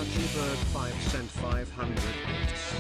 Lucky Bird 5 cent 500 bits.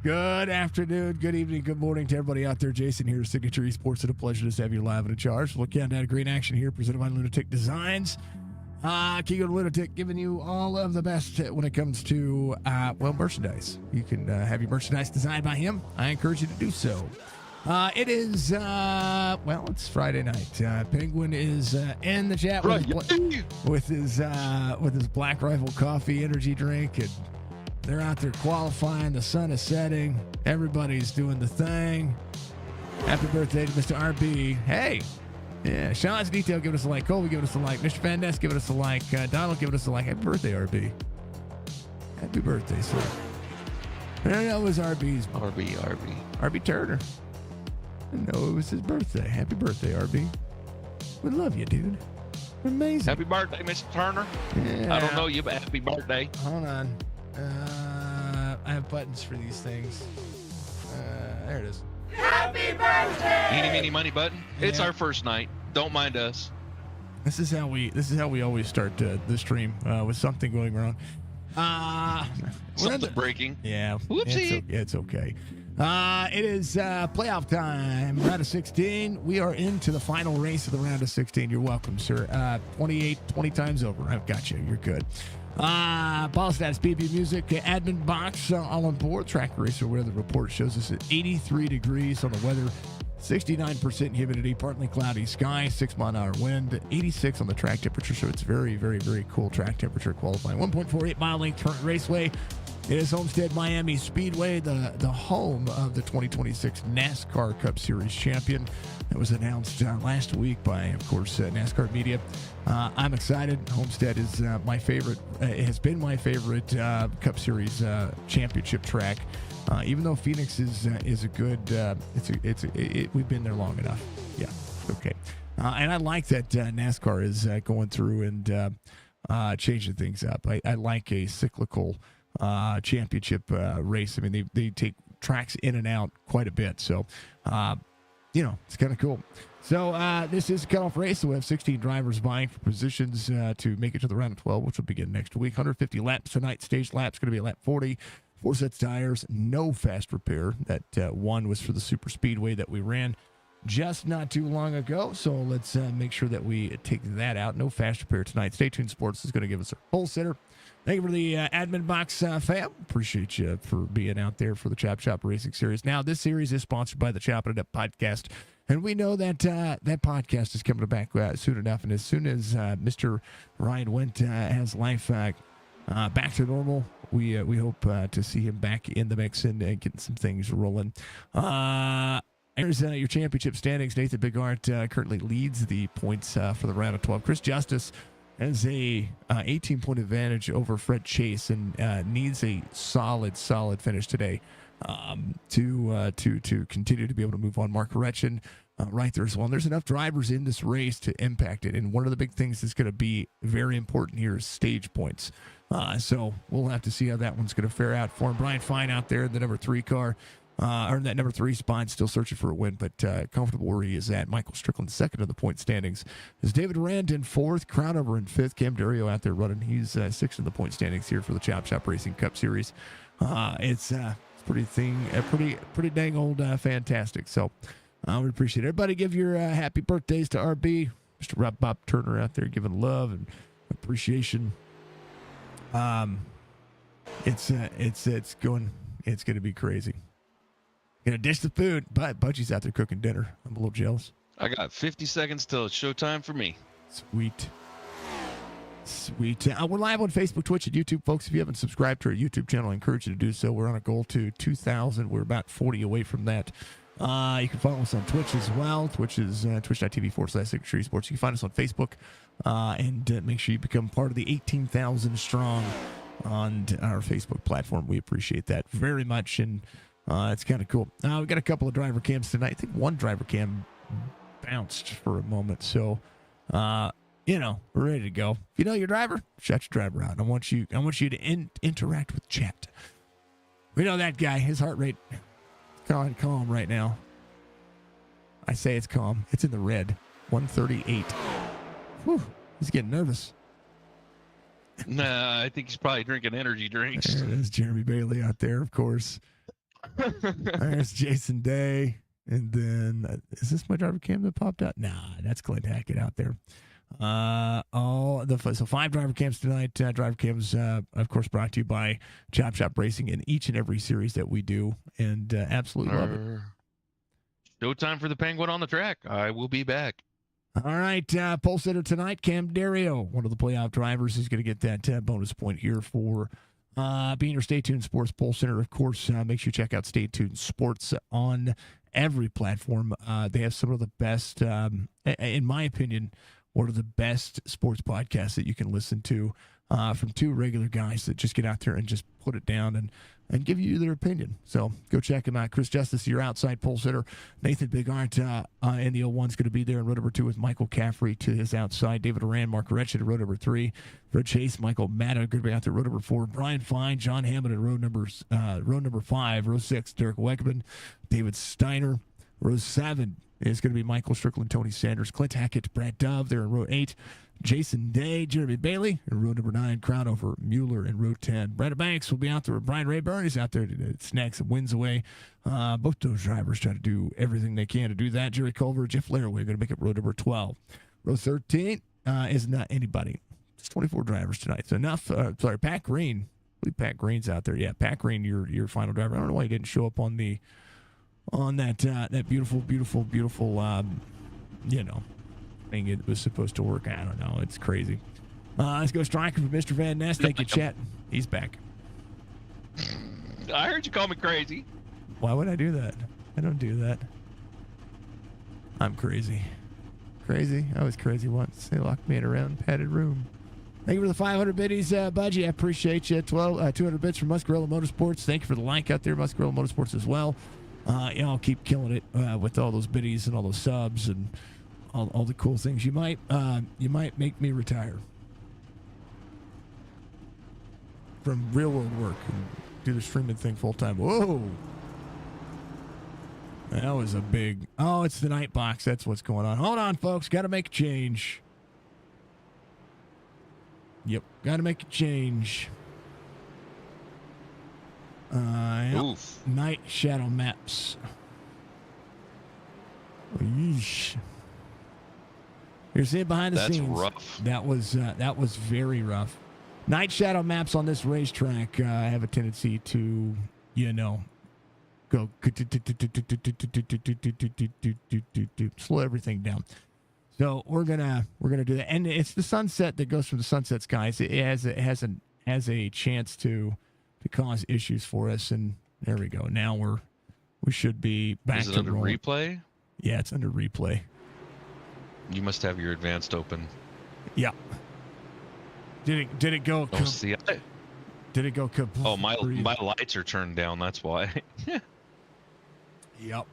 Good afternoon, good evening, good morning to everybody out there. Jason here, Signature Esports. It's a pleasure to have you live and in charge. Look down at Green Action here, presented by Lunatic Designs. Keegan Lunatic giving you all of the best when it comes to, merchandise. You can have your merchandise designed by him. I encourage you to do so. It is, it's Friday night. Penguin is in the chat with his Black Rifle Coffee energy drink, and they're out there qualifying. The sun is setting. Everybody's doing the thing. Happy birthday to Mr. RB. Hey, Yeah, Sean's Detail giving us a like. Colby giving us a like. Mr. Van Ness giving us a like. Donald giving us a like. Happy birthday, RB. Happy birthday, sir. That was RB's. RB Turner. No, it was his birthday. Happy birthday, RB. We love you, dude. Amazing. Happy birthday, Mr. Turner. Yeah. I don't know you, but happy birthday. Hold on. I have buttons for these things. There it is. Happy birthday! Eeny, meeny, money button. It's Yeah. our first night. Don't mind us. This is how we always start the stream with something going wrong. Something breaking. Yeah. Whoopsie. It's okay. It is playoff time. Round of 16. We are into the final race of the round of 16. You're welcome, sir. 20 times over. I've got you. You're good. Ball stats, BB Music, admin box, all on board. Track racer weather report shows us at 83 degrees on the weather, 69% humidity, partly cloudy sky, 6-mile-an-hour wind, 86 on the track temperature. So it's very, very, very cool track temperature qualifying. 1.48 mile length current raceway. It is Homestead Miami Speedway, the home of the 2026 NASCAR Cup Series champion. That was announced last week by, of course, NASCAR Media. I'm excited. Homestead is my favorite. It has been my favorite Cup Series championship track. Even though Phoenix is a good, we've been there long enough. Yeah, okay. And I like that NASCAR is going through and changing things up. I like a cyclical championship race. I mean, they take tracks in and out quite a bit. So, it's kind of cool. So this is a cutoff race. So we have 16 drivers vying for positions to make it to the round of 12, which will begin next week. 150 laps tonight. Stage lap's going to be at lap 40. 4 sets of tires. No fast repair. That one was for the super speedway that we ran just not too long ago. So let's make sure that we take that out. No fast repair tonight. Stay tuned. Sports is going to give us a pole sitter. Thank you for the admin box, fam. Appreciate you for being out there for the Chop Racing Series. Now, this series is sponsored by the Chopp'N podcast, and we know that that podcast is coming back soon enough. And as soon as Mr. Ryan Wendt has life back to normal, we hope to see him back in the mix and getting some things rolling. Here's your championship standings. Nathan Bigart currently leads the points for the round of 12. Chris Justice has a 18-point advantage over Fred Chase and needs a solid finish today to continue to be able to move on. Mark Retchen right there as well. And there's enough drivers in this race to impact it. And one of the big things that's going to be very important here is stage points. So we'll have to see how that one's going to fare out for him. Brian Fine out there in the number 3 car. Or in that number 3 spot, still searching for a win, but comfortable where he is at. Michael Strickland second in the point standings. There's David Rand in 4th, Crownover in 5th. Cam Dario out there running. He's 6th in the point standings here for the Chop Racing Cup Series. It's pretty dang old fantastic. So I would appreciate it. Everybody give your happy birthdays to RB, Mr. Rob Bob Turner out there giving love and appreciation. It's going to be crazy. Gonna dish the food, but Budgie's out there cooking dinner. I'm a little jealous. I got 50 seconds till it's showtime for me. Sweet. We're live on Facebook, Twitch, and YouTube, folks. If you haven't subscribed to our YouTube channel, I encourage you to do so. We're on a goal to 2,000. We're about 40 away from that. You can follow us on Twitch as well. Twitch is twitch.tv/Signature Esports. You can find us on Facebook, and make sure you become part of the 18,000 strong on our Facebook platform. We appreciate that very much, and it's kind of cool. We've got a couple of driver cams tonight. I think one driver cam bounced for a moment. So, we're ready to go. If you know your driver, shut your driver out. I want you to interact with chat. We know that guy. His heart rate is calm right now. I say it's calm. It's in the red. 138. Whew, he's getting nervous. Nah, I think he's probably drinking energy drinks. There it is, Jeremy Bailey out there, of course. There's Jason Day. And then, is this my driver cam that popped out? Nah, that's Glenn Hackett out there. So 5 driver cams tonight. Driver cams, of course, brought to you by Chop Racing in each and every series that we do. And absolutely love it. Showtime for the Penguin on the track. I will be back. All right, pole sitter tonight, Cam Dario, one of the playoff drivers, is going to get that bonus point here for being your Stay Tuned Sports pole sitter. Of course, make sure you check out Stay Tuned Sports on every platform. They have some of the best, in my opinion, one of the best sports podcasts that you can listen to from two regular guys that just get out there and just put it down and give you their opinion. So go check them out. Chris Justice, your outside pole sitter. Nathan Bigart in the 01's going to be there in row number 2 with Michael Caffrey to his outside. David Oran, Mark Retched in row number 3. Fred Chase, Michael Matta going to be out there row number 4. Brian Fine, John Hammond in row number 5. Row 6, Derek Weckman. David Steiner. Row 7 is going to be Michael Strickland, Tony Sanders, Clint Hackett, Brad Dove there in row 8. Jason Day, Jeremy Bailey in row number 9. Crownover, Mueller in row 10. Brandon Banks will be out there with Brian Rayburn. He's out there to snag some wins away. Both those drivers try to do everything they can to do that. Jerry Culver, Jeff Laraway going to make up row number 12. Row 13 is not anybody. It's 24 drivers tonight. So enough. Pat Green. I believe Pat Green's out there. Yeah, Pat Green, your final driver. I don't know why he didn't show up on that beautiful thing it was supposed to work. I don't know. It's crazy. Let's go striker for Mr. Van Ness. Thank you, chat. He's back. I heard you call me crazy. Why would I do that? I don't do that. I'm crazy. Crazy? I was crazy once. They locked me in a round padded room. Thank you for the 500 biddies, Budgie. I appreciate you. 200 bits from Muscarella Motorsports. Thank you for the like out there, Muscarella Motorsports as well. I'll keep killing it with all those biddies and all those subs and all the cool things. You might make me retire from real world work and do the streaming thing full time. Whoa, that was a big. Oh, it's the night box. That's what's going on. Hold on, folks. Got to make a change. Yep, got to make a change. Oof. Night shadow maps. Yeesh. You're seeing behind the scenes. That's rough. That was very rough. Night shadow maps on this racetrack have a tendency to, go slow everything down. So we're gonna do that, and it's the sunset that goes from the sunset skies. It has a chance to cause issues for us, and there we go. Now we should be back. Is it to under rolling. replay? Yeah, it's under replay. You must have your advanced open. Yeah. Did it go? Don't see it. Did it go? Oh, my lights are turned down. That's why. Yep.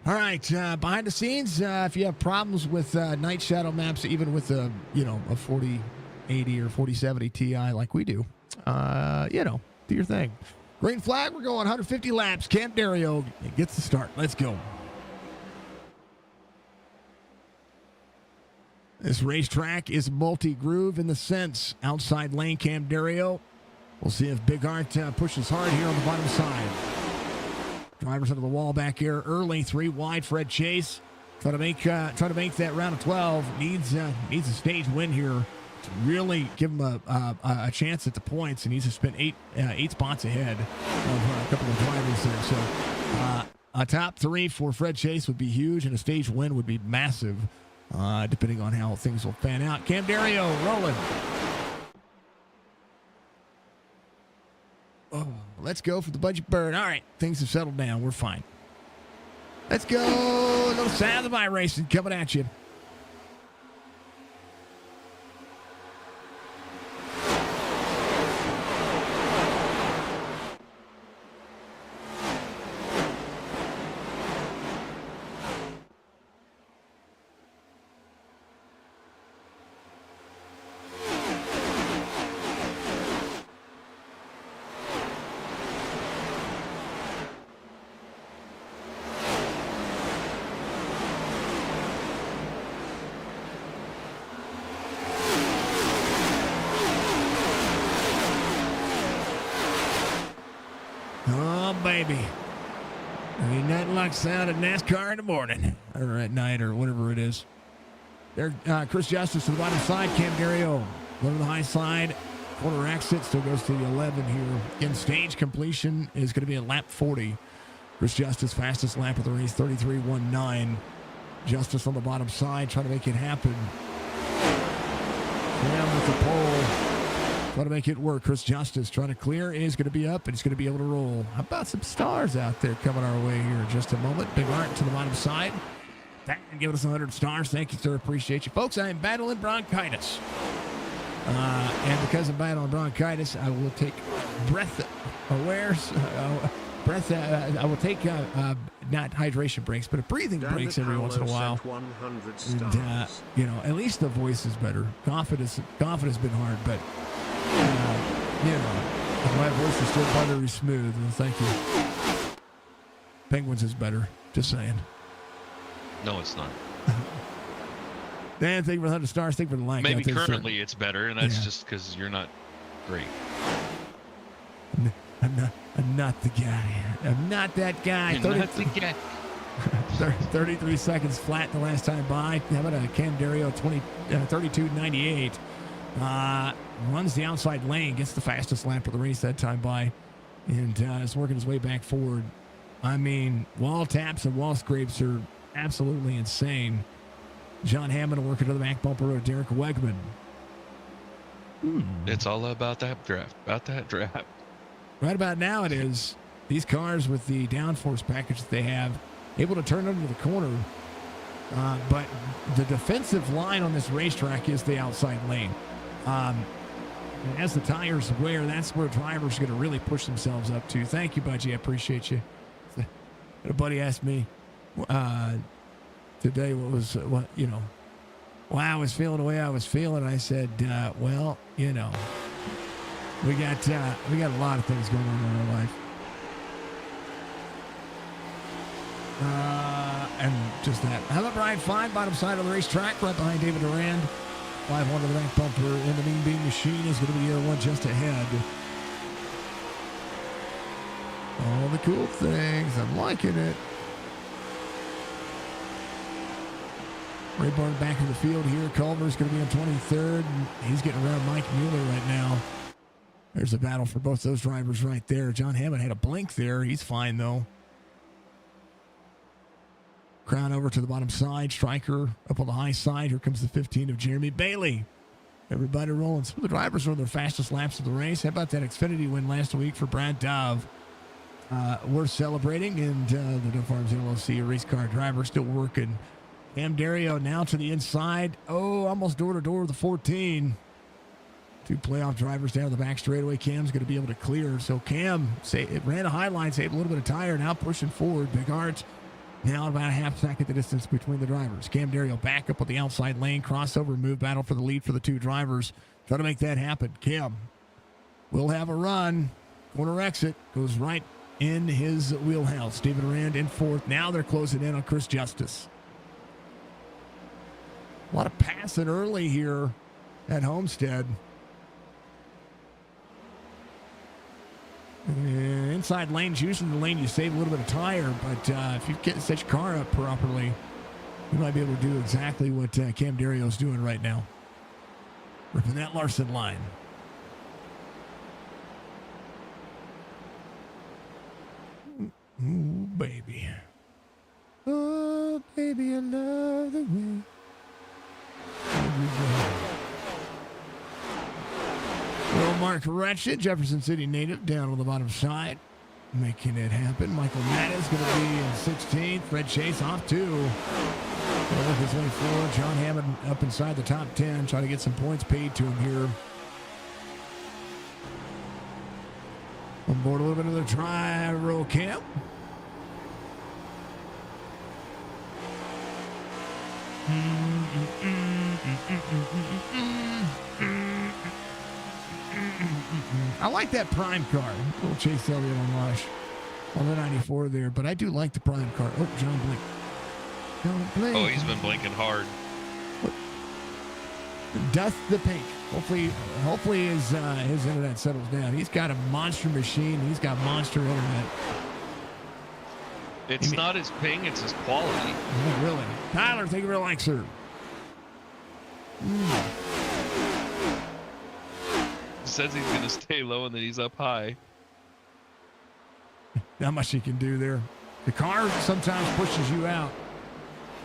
All right, behind the scenes, if you have problems with night shadow maps, even with a 4080 or 4070 Ti like we do, do your thing. Green flag, we're going 150 laps. Cam Dario gets the start. Let's go. This racetrack is multi-groove in the sense. Outside lane, Cam Dario. We'll see if Big Art pushes hard here on the bottom side. Drivers under the wall back here early. 3 wide. Fred Chase trying to make that round of 12. Needs a stage win here to really give him a chance at the points. And needs to spend eight spots ahead of a couple of drivers there. So a top 3 for Fred Chase would be huge, and a stage win would be massive, depending on how things will pan out. Cam Dario rolling. Oh, let's go for the budget bird. All right, things have settled down. We're fine. Let's go. A little sound of iRacing coming at you. Baby. Ain't nothing like sound of NASCAR in the morning or at night or whatever it is. There, Chris Justice to the bottom side. Cam Dario going to the high side. Corner exit still goes to the 11 here. Again, stage completion is going to be at lap 40. Chris Justice, fastest lap of the race, 33.19. Justice on the bottom side trying to make it happen. Cam with the pole. Trying to make it work. Chris Justice trying to clear. Is going to be up, and he's going to be able to roll. How about some stars out there coming our way here in just a moment? Big Art to the bottom side. And giving us 100 stars. Thank you, sir. Appreciate you. Folks, I am battling bronchitis. And because I'm battling bronchitis, I will take breath awares. I will take not hydration breaks, but breathing breaks every once in a while. 100 And, you know, at least the voice is better. Cough has been hard, but you know, my voice is still buttery smooth. And thank you. Penguins is better. Just saying. No, it's not. Dan, thank you for 100 stars. Thank you for the like. Maybe currently it's better, and that's just because you're not great. I'm not the guy. I'm not that guy. You're not the guy. 33 seconds flat the last time by. How about a Cam Dario 32.98? Runs the outside lane, gets the fastest lap of the race that time by, and is working his way back forward. I mean, wall taps and wall scrapes are absolutely insane. John Hammond working to the back bumper of Derek Wegman. It's all about that draft. Right about now it is. These cars with the downforce package that they have, able to turn under the corner. But the defensive line on this racetrack is the outside lane. And as the tires wear, that's where drivers are going to really push themselves up to. Thank you, Budgie. I appreciate you. A buddy asked me today why I was feeling the way I was feeling. I said, well, you know, we got a lot of things going on in our life. And just that. How about Brian 5, bottom side of the racetrack, right behind David Durand. 5-1 to the back bumper, and the Mean Bean Machine is going to be the one just ahead. All the cool things. I'm liking it. Rayburn back in the field here. Culver's going to be on 23rd. And he's getting around Mike Mueller right now. There's a battle for both those drivers right there. John Hammond had a blink there. He's fine, though. Crown over to the bottom side. Stryker up on the high side. Here comes the 15 of Jeremy Bailey. Everybody rolling. Some of the drivers are on their fastest laps of the race. How about that Xfinity win last week for Brad Dove? We're celebrating, and the Dove Farms LLC, a race car driver, still working. Cam Dario now to the inside. Oh, almost door-to-door with the 14. Two playoff drivers down the back straightaway. Cam's going to be able to clear. So Cam it ran a high line, saved a little bit of tire, now pushing forward. Big Arts now about a half second the distance between the drivers. Cam Dario back up on the outside lane. Crossover move battle for the lead for the two drivers. Trying to make that happen. Cam will have a run. Corner exit goes right in his wheelhouse. David Rand in fourth. Now they're closing in on Chris Justice. A lot of passing early here at Homestead. Inside lane's usually the lane you save a little bit of tire, but if you get set your car up properly, you might be able to do exactly what Cam Dario's doing right now. Ripping that Larson line. Ooh, baby. Oh, baby, I love the way. Well, Mark Ratchet, Jefferson City native, down on the bottom side, making it happen. Michael Matt is going to be in 16th. Fred Chase off 2. Going to work his way forward. John Hammond up inside the top 10, trying to get some points paid to him here. On board a little bit of the dry roll camp. I like that Prime car. A little Chase Elliott on Rush on the 94 there, but I do like the Prime car. Oh, John Blink. John Blink. Oh, he's been blinking hard. Dust the pink. Hopefully his internet settles down. He's got a monster machine. He's got monster internet. It's not his ping, it's his quality. Oh, really? Tyler, thank you for the like, sir. He says he's going to stay low and then he's up high. Not much he can do there. The car sometimes pushes you out.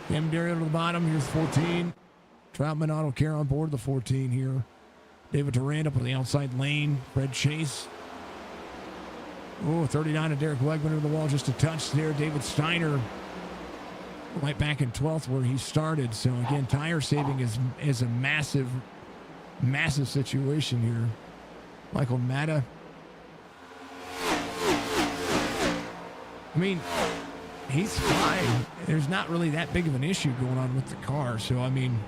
Cam Dario to the bottom. Here's 14. Troutman Auto Care on board the 14 here. David Durant up on the outside lane. Fred Chase. Oh, 39 of Derek Wegman over the wall. Just a touch there. David Steiner right back in 12th where he started. So, again, tire saving is a massive, massive situation here. Michael Matta. I mean, he's fine. There's not really that big of an issue going on with the car. So, I mean,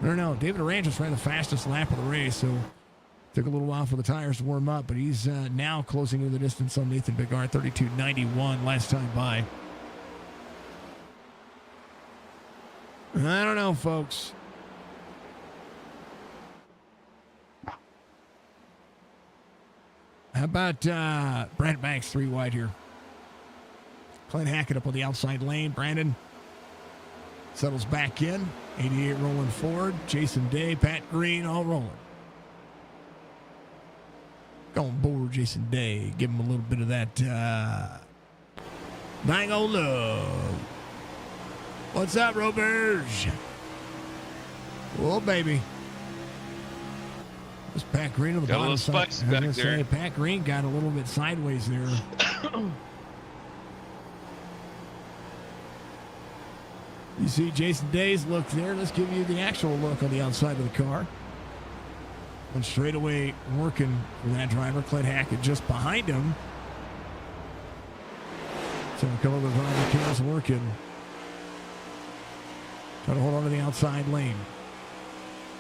I don't know. David Durant just ran the fastest lap of the race. So, took a little while for the tires to warm up. But he's now closing in the distance on Nathan Bigard. 32.91 last time by. I don't know, folks. How about Brandon Banks 3 wide here? Clint Hackett up on the outside lane. Brandon settles back in. 88 rolling forward. Jason Day, Pat Green, all rolling. Go on board, Jason Day. Give him a little bit of that dang old love. What's up, Roberge? Oh, baby. There's Pat Green on the bottom side. I was going to say, Pat Green got a little bit sideways there. You see Jason Day's look there. Let's give you the actual look on the outside of the car. Went straight away working for that driver. Clint Hackett just behind him. So a couple of the driver cars working. Trying to hold on to the outside lane.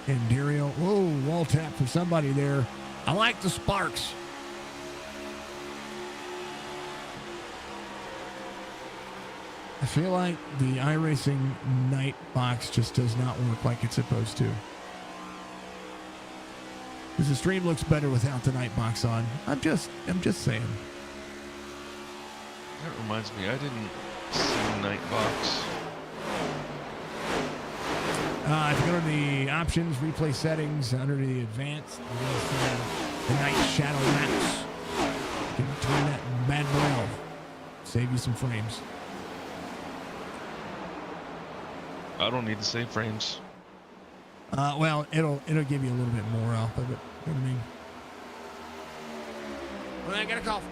And Dario, whoa, wall tap for somebody there. I like the sparks. I feel like the iRacing night box just does not work like it's supposed to. Because the stream looks better without the night box on. I'm just saying. That reminds me, I didn't see night box. If you go to the options, replay settings, under the advanced, the night shadow maps. You can turn that bad boy off. Save you some frames. I don't need to save frames. Well, it'll give you a little bit more off of it. You know what I mean? Well, I got a call.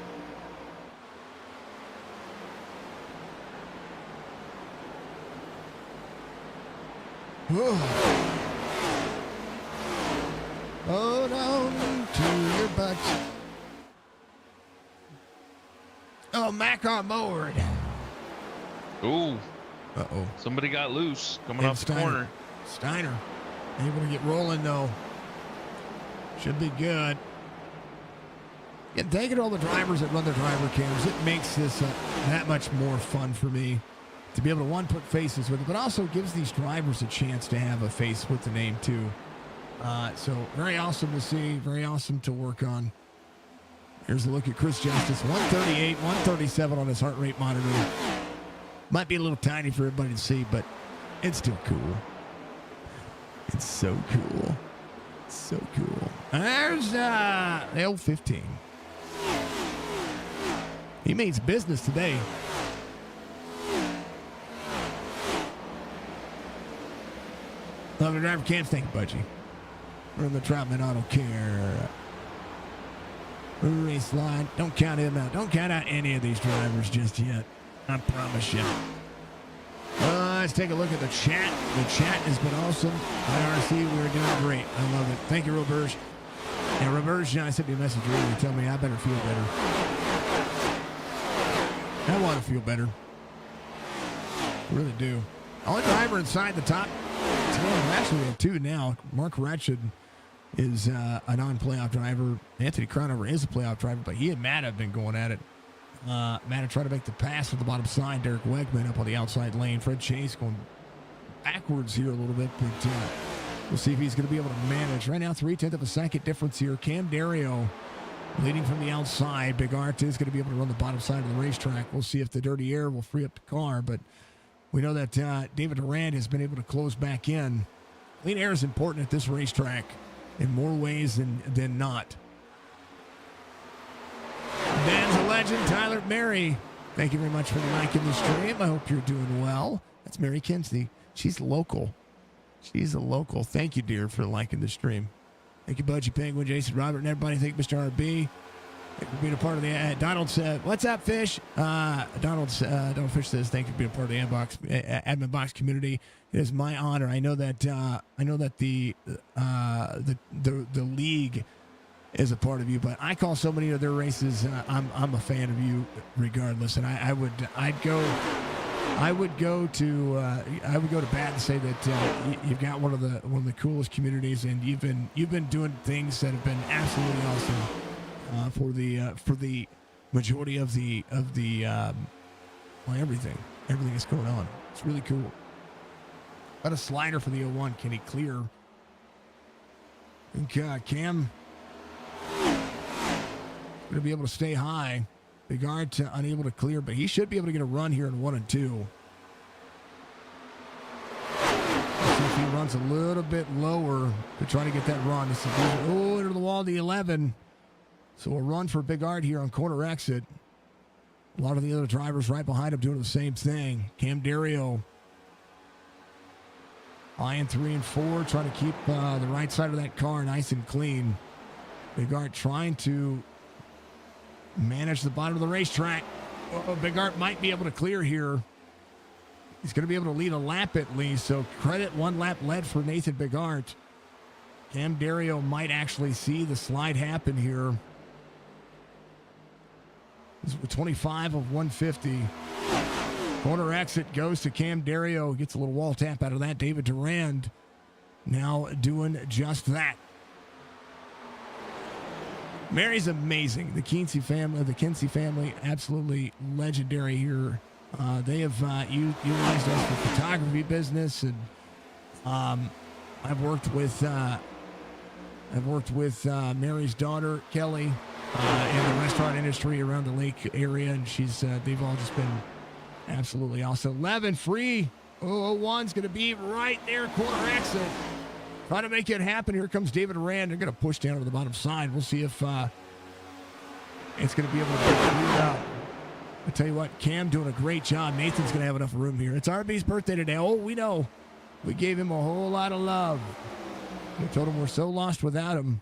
Hold on to your butt. Oh, Mac on board. Ooh. Uh-oh. Somebody got loose coming off the corner. Steiner. Able to get rolling, though. Should be good. Yeah, thank you to all the drivers that run their driver cams. It makes this that much more fun for me to be able to, one, put faces with it, but also gives these drivers a chance to have a face with the name, too. So very awesome to see. Very awesome to work on. Here's a look at Chris Justice. 138, 137 on his heart rate monitor. Might be a little tiny for everybody to see, but it's still cool. It's so cool. So cool. There's L15. He means business today. Love the driver cams. Thank you, Budgie. We're in the Troutman Auto Care race line. Don't count him out. Don't count out any of these drivers just yet. I promise you. Let's take a look at the chat. The chat has been awesome. IRC, we're doing great. I love it. Thank you, Roberge. And Roberge, I sent you a message earlier to tell me I better feel better. I want to feel better. I really do. Only driver inside the top 10. Actually, we have two now. Mark Ratched is a non-playoff driver. Anthony Cronover is a playoff driver, but he and Matt have been going at it. Matt tried to make the pass at the bottom side. Derek Wegman up on the outside lane. Fred Chase going backwards here a little bit, but we'll see if he's going to be able to manage. Right now, 0.3 of a second difference here. Cam Dario leading from the outside. Big Art is going to be able to run the bottom side of the racetrack. We'll see if the dirty air will free up the car, but we know that David Durant has been able to close back in. Clean air is important at this racetrack in more ways than not. Dan's a legend. Tyler Mary, thank you very much for liking the stream. I hope you're doing well. That's Mary Kinsley. She's local. She's a local. Thank you, dear, for liking the stream. Thank you, Budgie Penguin, Jason, Robert, and everybody. Thank you, Mr. RB. Thank you for being a part of the Donald said, "What's up, Fish?" Donald Fish says, "Thank you for being a part of the admin box community. It is my honor. I know that the league is a part of you, but I call so many of their races. I'm a fan of you regardless, and I would go to bat and say that you've got one of the coolest communities, and you've been doing things that have been absolutely awesome for the majority of the everything that's going on. It's really cool. Got a slider for the 01. Can he clear? I think Cam going to be able to stay high. Bigard unable to clear, but he should be able to get a run here in 1 and 2. Let's see if he runs a little bit lower to try to get that run. This is into the wall, the 11. So a run for Bigard here on corner exit. A lot of the other drivers right behind him doing the same thing. Cam Dario eyeing 3 and 4, trying to keep the right side of that car nice and clean. Bigard trying to manage the bottom of the racetrack. Bigard might be able to clear here. He's going to be able to lead a lap at least, so credit 1 lap led for Nathan Bigard. Cam Dario might actually see the slide happen here. This is 25 of 150. Corner exit goes to Cam Dario. Gets a little wall tap out of that. David Durand now doing just that. Mary's amazing. The Kinsey family, absolutely legendary here. They have utilized us for photography business, and I've worked with Mary's daughter Kelly in the restaurant industry around the lake area, and they've all just been absolutely awesome. 11 free 001's going to be right there, corner exit. Trying to make it happen. Here comes David Rand. They're going to push down to the bottom side. We'll see if it's going to be able to get cleared out. I tell you what, Cam doing a great job. Nathan's going to have enough room here. It's RB's birthday today. Oh, we know. We gave him a whole lot of love. We told him we're so lost without him.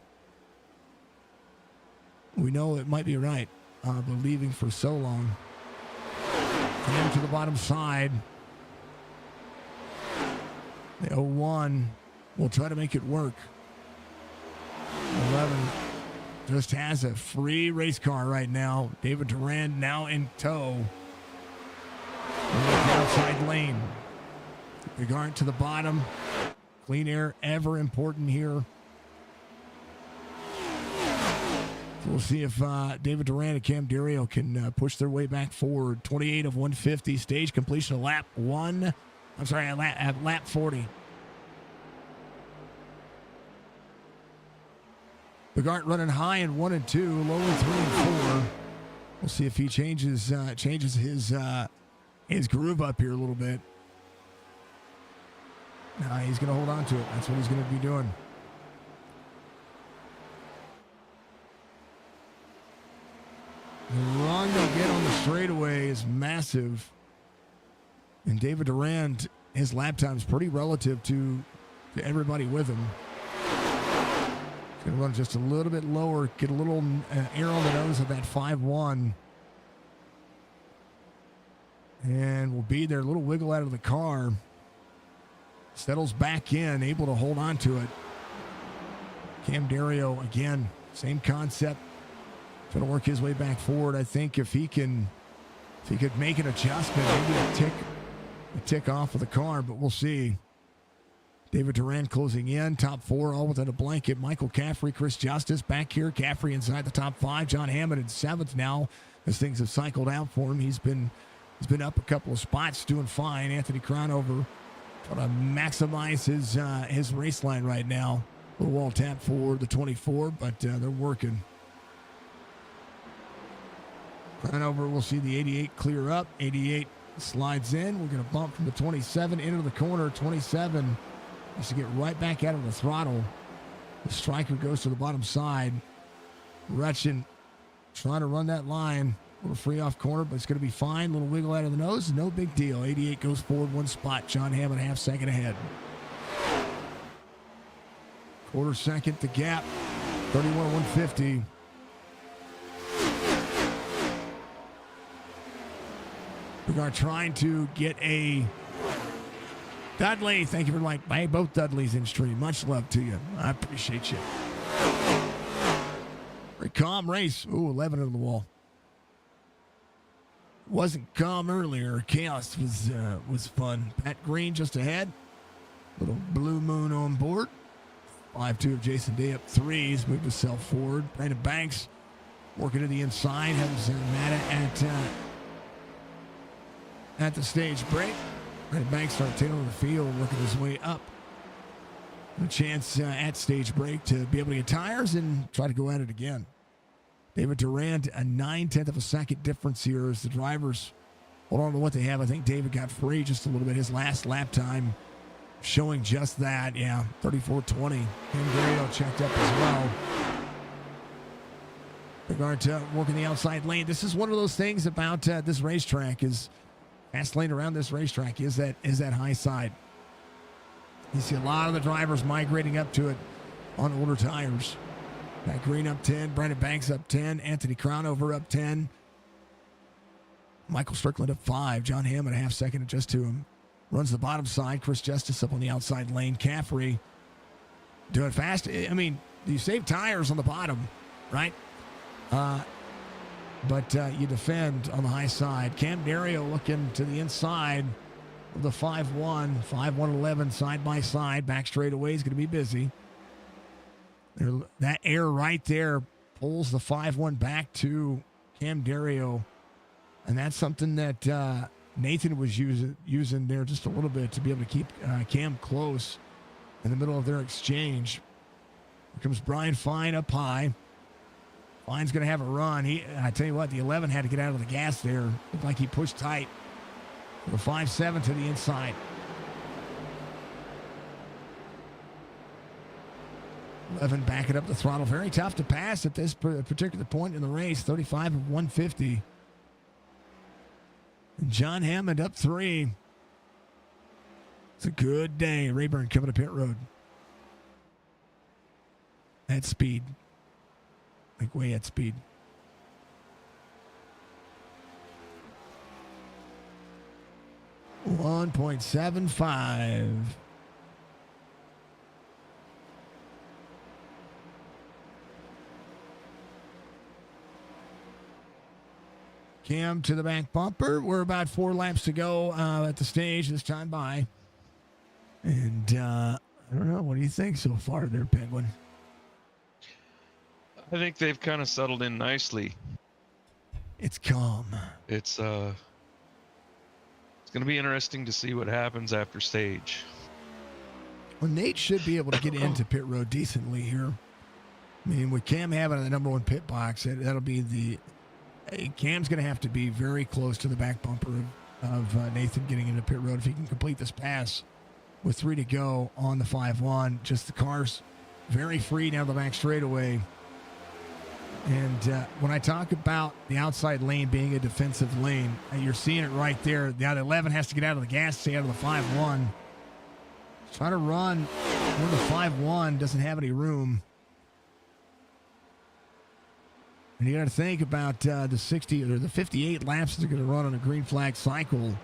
We know it might be right, but leaving for so long. Cam to the bottom side. The 01 will try to make it work. 11 just has a free race car right now. David Durand now in tow. In the outside lane. Bigard to the bottom. Clean air, ever important here. So we'll see if David Durand and Cam Dario can push their way back forward. 28 of 150. Stage completion of lap 40. Bigard running high in 1 and 2, low in 3 and 4. We'll see if he changes his groove up here a little bit. Nah, he's going to hold on to it. That's what he's going to be doing. The run they get on the straightaway is massive. And David Durand, his lap time is pretty relative to everybody with him. He's going to run just a little bit lower, get a little air on the nose of that 5-1. And will be there, a little wiggle out of the car. Settles back in, able to hold on to it. Cam Dario, again, same concept. Trying to work his way back forward. I think if he could make an adjustment, maybe a tick off of the car, but we'll see. David Durand closing in, top 4, all within a blanket. Michael Caffrey, Chris Justice back here. Caffrey inside the top 5. John Hammond in 7th now, as things have cycled out for him. He's been up a couple of spots, doing fine. Anthony Cronover trying to maximize his race line right now. A little wall tap for the 24, but they're working. Cronover, we'll see the 88 clear up. 88 slides in. We're going to bump from the 27 into the corner. 27 has to get right back out of the throttle. The striker goes to the bottom side. Rutchin trying to run that line. A little free off corner, but it's going to be fine. A little wiggle out of the nose. No big deal. 88 goes forward 1 spot. John Hammond half second ahead. Quarter second, the gap, 31-150. We are trying to get a Dudley. Thank you for like, hey, both Dudleys in stream. Much love to you. I appreciate you. Very calm race. Ooh, 11 on the wall. Wasn't calm earlier. Chaos was fun. Pat Green just ahead. Little blue moon on board. 5-2 of Jason Day up threes. Moved himself forward. Brandon Banks working to the inside. Has Matta at the stage break. Brandon Banks started taking on the field, working his way up. A chance at stage break to be able to get tires and try to go at it again. David Durant, a 9/10 of a second difference here as the drivers hold on to what they have. I think David got free just a little bit. His last lap time showing just that. Yeah, 34-20. Cam Dario checked up as well. Regard to working the outside lane. This is one of those things about this racetrack is fast lane around this racetrack is that high side. You see a lot of the drivers migrating up to it on older tires. Pat Green up 10, Brandon Banks up 10, Anthony Crownover up 10, Michael Strickland up 5, John Hammond a half second adjust to him. Runs the bottom side, Chris Justice up on the outside lane, Caffrey doing fast. I mean, you save tires on the bottom, right? But you defend on the high side. Cam Dario looking to the inside of the 5-1, 5-1-11 side by side. Back straightaway is going to be busy. That air right there pulls the 5-1 back to Cam Dario. And that's something that Nathan was using there just a little bit to be able to keep Cam close in the middle of their exchange. Here comes Brian Fine up high. Fine's going to have a run. I tell you what, the 11 had to get out of the gas there. Looked like he pushed tight. The 5-7 to the inside. 11 backing up the throttle. Very tough to pass at this particular point in the race. 35 of 150. And John Hammond up 3. It's a good day. Rayburn coming to pit road. At speed. Like way at speed. .75. Cam to the back bumper. We're about 4 laps to go at the stage this time by. And I don't know. What do you think so far there, Penguin? I think they've kind of settled in nicely. It's calm. It's going to be interesting to see what happens after stage. Well, Nate should be able to get into pit road decently here. I mean, with Cam having the number 1 pit box, that'll be the... Cam's going to have to be very close to the back bumper of Nathan getting into pit road if he can complete this pass with 3 to go on the 5-1. Just the car's very free down the back straightaway. And when I talk about the outside lane being a defensive lane, you're seeing it right there. The 11 has to get out of the gas, stay out of the 5-1. Try to run where the 5-1 doesn't have any room. And you got to think about the 60 or the 58 laps they're going to run on a green flag cycle.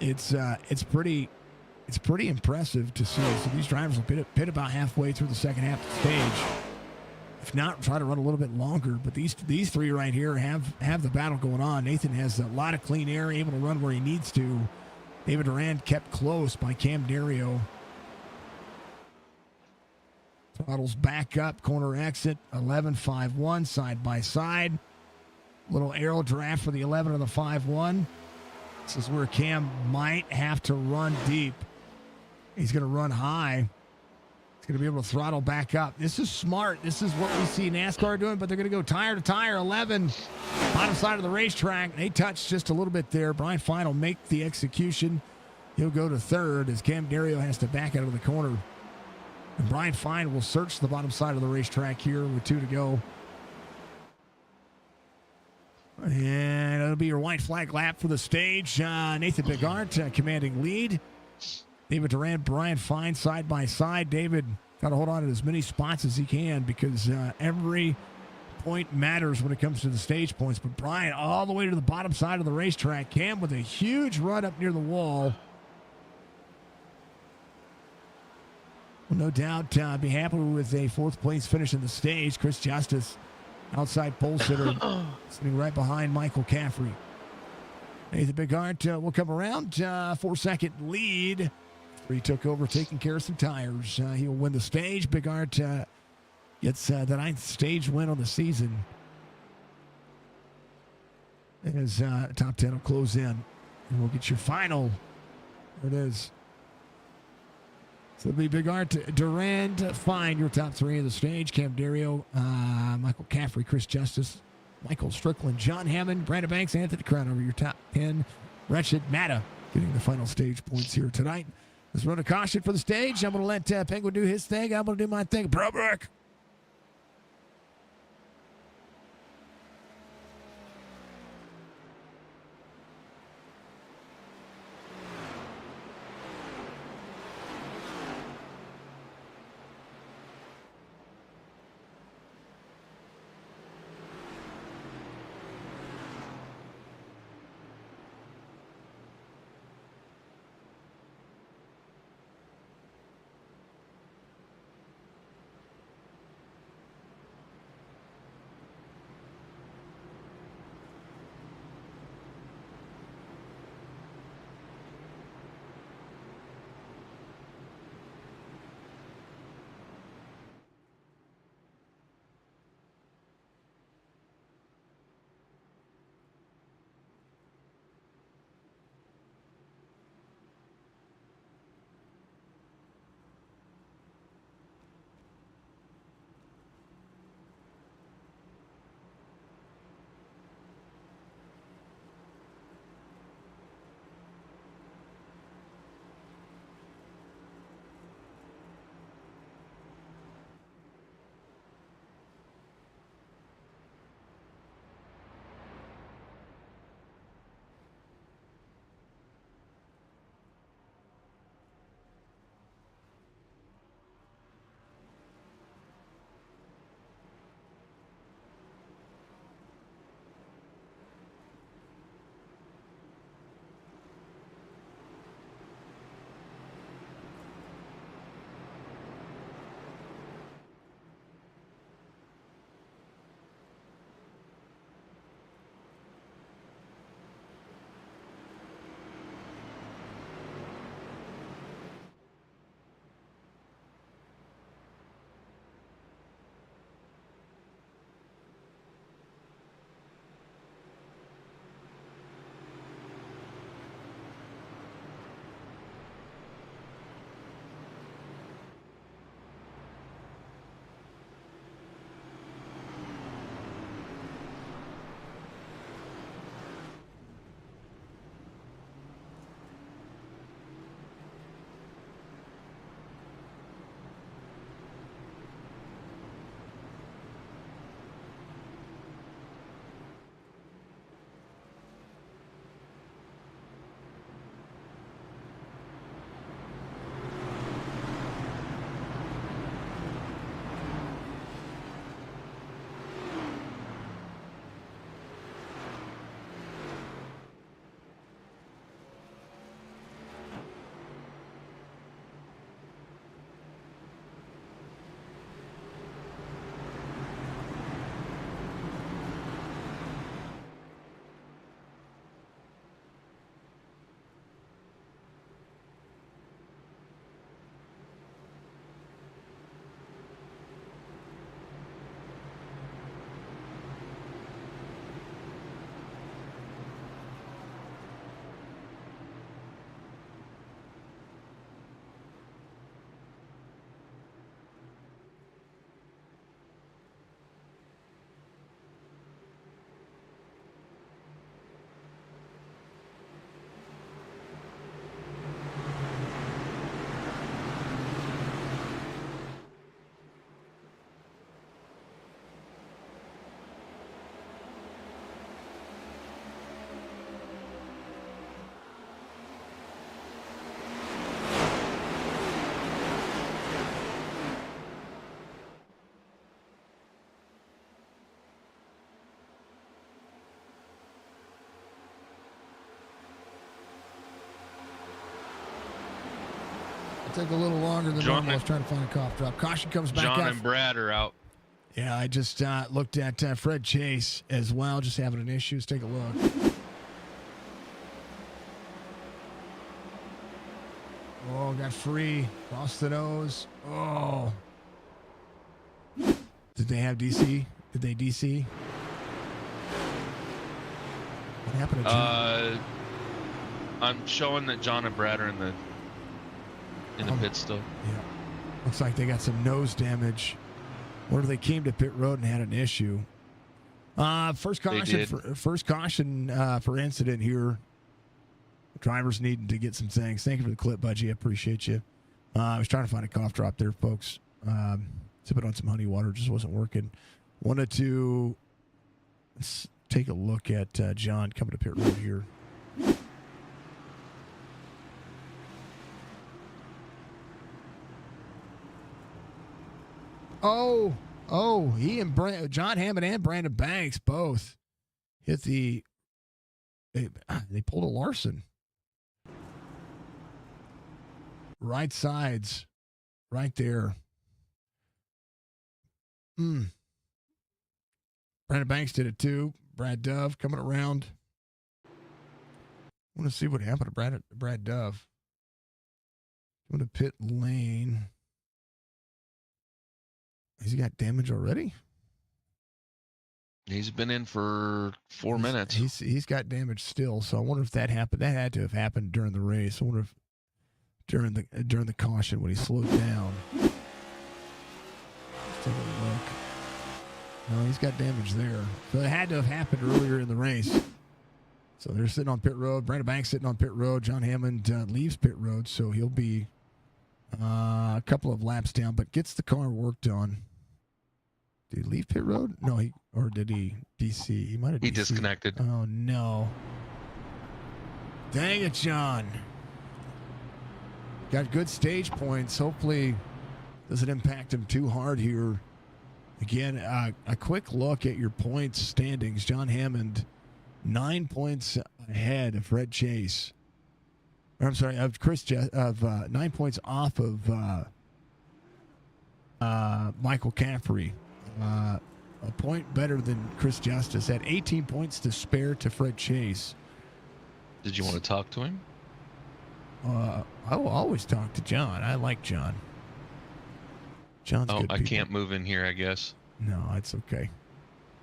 It's pretty impressive to see. So these drivers will pit about halfway through the second half of the stage. If not, try to run a little bit longer. But these 3 right here have the battle going on. Nathan has a lot of clean air, able to run where he needs to. David Durant kept close by Cam Dario. Throttles back up, corner exit, 11-5-1, side by side. Little arrow draft for the 11 and the 5-1. This is where Cam might have to run deep. He's going to run high. He's going to be able to throttle back up. This is smart. This is what we see NASCAR doing, but they're going to go tire to tire. 11, bottom side of the racetrack. They touched just a little bit there. Brian Fine will make the execution. He'll go to 3rd as Cam Dario has to back out of the corner. And Brian Fine will search the bottom side of the racetrack here with 2 to go. And it'll be your white flag lap for the stage. Nathan Bigart commanding lead. David Durant, Brian Fine side by side. David Got to hold on to as many spots as he can because every point matters when it comes to the stage points. But Brian all the way to the bottom side of the racetrack. Cam with a huge run up near the wall. Will no doubt be happy with a fourth place finish in the stage. Chris Justice, outside pole sitter, sitting right behind Michael Caffrey. Nathan Bigart will come around. 4-second lead. He took over, taking care of some tires. He will win the stage. Bigart gets the 9th stage win on the season. As top 10 will close in. And we'll get your final. There it is. So it'll be Bigart, Durand, Fine, your top 3 of the stage. Cam Dario, Michael Caffrey, Chris Justice, Michael Strickland, John Hammond, Brandon Banks, Anthony Crown over your top 10. Wretched Matta getting the final stage points here tonight. Let's run a caution for the stage. I'm going to let Penguin do his thing. I'm going to do my thing. Brubrick. Took a little longer than normal. I was trying to find a cough drop. Caution comes back out. John and Brad are out. Yeah, I just looked at Fred Chase as well, just having an issue. Let's take a look. Oh, got free. Lost the nose. Oh. Did they have DC? Did they DC? What happened to John? I'm showing that John and Brad are in the pit still. Yeah. Looks like they got some nose damage. Where they came to pit road and had an issue. First caution for incident here. Drivers needing to get some things. Thank you for the clip, Budgie. I appreciate you. I was trying to find a cough drop there, folks. Sipping on some honey water, just wasn't working. Wanted to take a look at John coming to pit road here. Oh, he and John Hammond and Brandon Banks both hit they pulled a Larson. Right sides, right there. Brandon Banks did it too. Brad Dove coming around. I want to see what happened to Brad Dove. Going to pit lane. Has he got damage already? He's been in for 4 minutes. He's got damage still, so I wonder if that happened. That had to have happened during the race. I wonder if during the caution when he slowed down. Let's take a look. No, he's got damage there. So it had to have happened earlier in the race. So they're sitting on pit road. Brandon Banks sitting on pit road. John Hammond leaves pit road, so he'll be a couple of laps down, but gets the car worked on. Did he leave pit road? No, did he DC? He might have. He disconnected. Oh no! Dang it, John. Got good stage points. Hopefully, doesn't impact him too hard here. Again, a quick look at your points standings. John Hammond, 9 points ahead of Fred Chase. Or, I'm sorry, of 9 points off of Michael Caffrey. A point better than Chris Justice. Had 18 points to spare to Fred Chase. Did you want to talk to him? I will always talk to John. I like John. John's good I people. can't move in here, I guess. No, it's okay.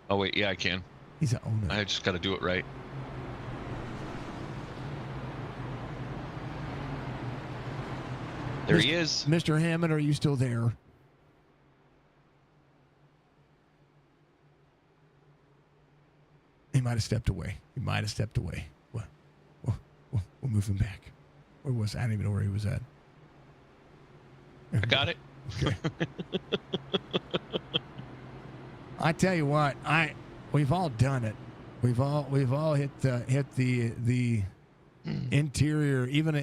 Oh, wait. Yeah, I can. He's an owner. I just got to do it right. There he is. Mr. Hammond, are you still there? He might have stepped away. We'll move him back. Where was I? I don't even know where he was at. I got it. Okay. I tell you what, we've all done it. We've all hit the interior, even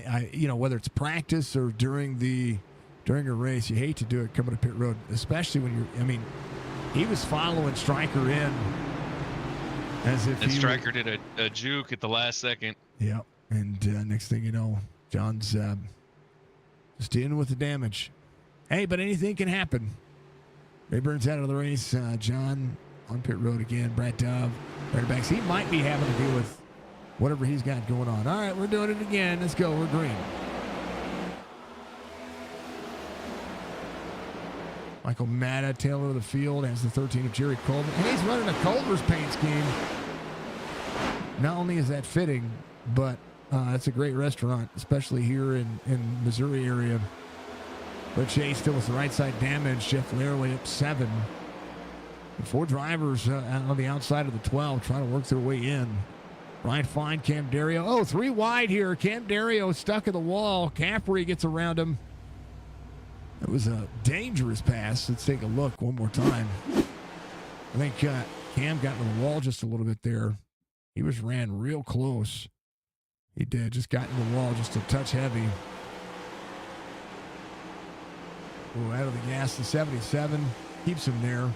whether it's practice or during a race. You hate to do it coming to pit road, especially when he was following Stryker in as if Stryker did a juke at the last second. Yeah, and next thing you know, John's just dealing with the damage. Hey, but anything can happen. Rayburn's out of the race. John on pit road again. Brad Dove, Brandon Banks. He might be having to deal with whatever he's got going on. All right, we're doing it again. Let's go. We're green. Michael Matta, tailor of the field, has the 13 of Jerry Colbert. And he's running a Culver's paint scheme. Not only is that fitting, but it's a great restaurant, especially here in Missouri area. But Chase still with the right side damage. Jeff Lairley up 7. 4 drivers on the outside of the 12 trying to work their way in. Ryan Fine, Cam Dario. 3 wide here. Cam Dario stuck in the wall. Caffrey gets around him. It was a dangerous pass. Let's take a look one more time. I think Cam got in the wall just a little bit there. He ran real close. He did. Just got in the wall just a touch heavy. Ooh, out of the gas, the 77 keeps him there.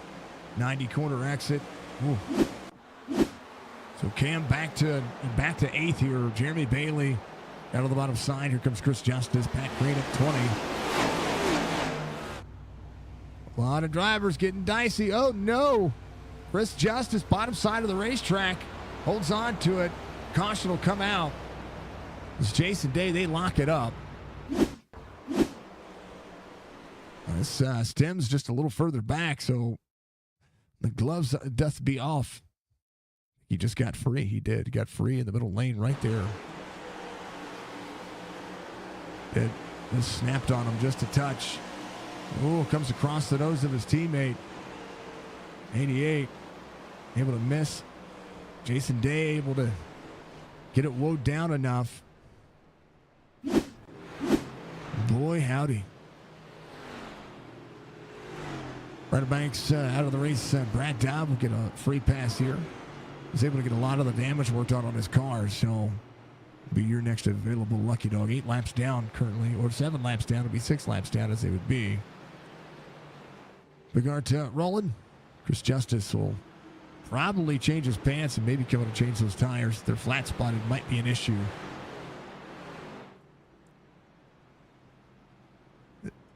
90 corner exit. Ooh. So Cam back to 8th here. Jeremy Bailey Out of the bottom side, here comes Chris Justice. Pat Green at 20. A lot of drivers getting dicey. Oh, no. Chris Justice, bottom side of the racetrack, holds on to it. Caution will come out. It's Jason Day. They lock it up. This stem's just a little further back, so the gloves doth be off. He just got free. He did. He got free in the middle lane right there. It snapped on him just a touch. Oh, comes across the nose of his teammate. 88. Able to miss. Jason Day able to get it woed down enough. Boy, howdy. Ryder Banks out of the race. Brad Dobb will get a free pass here. He's able to get a lot of the damage worked on his car, so be your next available lucky dog. 8 laps down currently, or 7 laps down. It'll be 6 laps down as they would be. Bigart rolling. Chris Justice will probably change his pants and maybe come out and change those tires. They're flat spotted, might be an issue.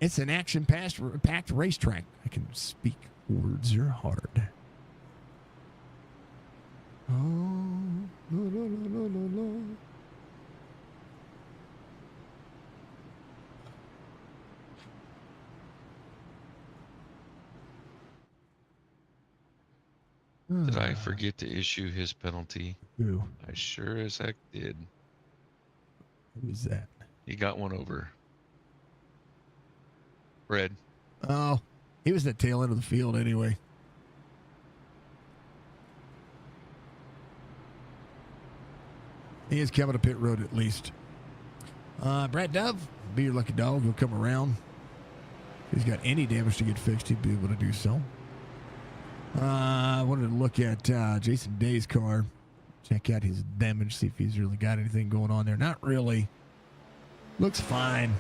It's an action-packed racetrack. I can speak. Words are hard. Oh, no. Did I forget to issue his penalty? Who? I sure as heck did. Who is that? He got one over. Fred. Oh, he was at the tail end of the field anyway. He is coming to pit road at least. Brad Dove, be your lucky dog. He'll come around. If he's got any damage to get fixed, he'd be able to do so. I wanted to look at Jason Day's car. Check out his damage, see if he's really got anything going on there. Not really. Looks fine.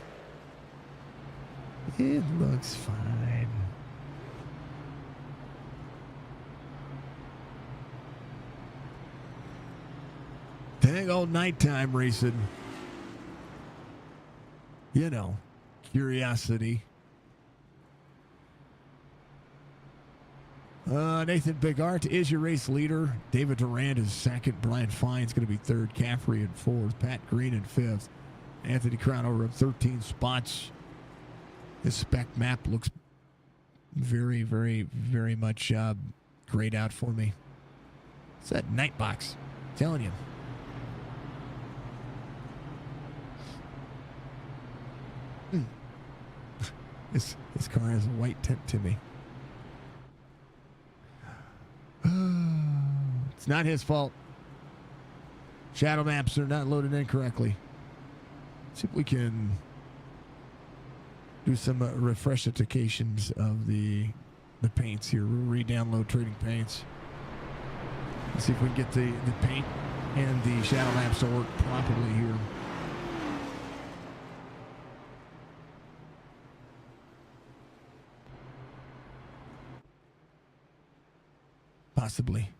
It looks fine. Dang old nighttime racing. You know, curiosity. Nathan Bigart is your race leader. David Durant is second. Brian Fine's going to be third. Caffrey in fourth. Pat Green in fifth. Anthony Crown over 13 spots. This spec map looks very, very, very much grayed out for me. It's that night box. I'm telling you. This car has a white tint to me. It's not his fault. Shadow maps are not loaded incorrectly. See if we can do some refreshifications of the paints here. We'll re-download Trading Paints. Let's see if we can get the paint and the shadow maps to work properly here. Possibly.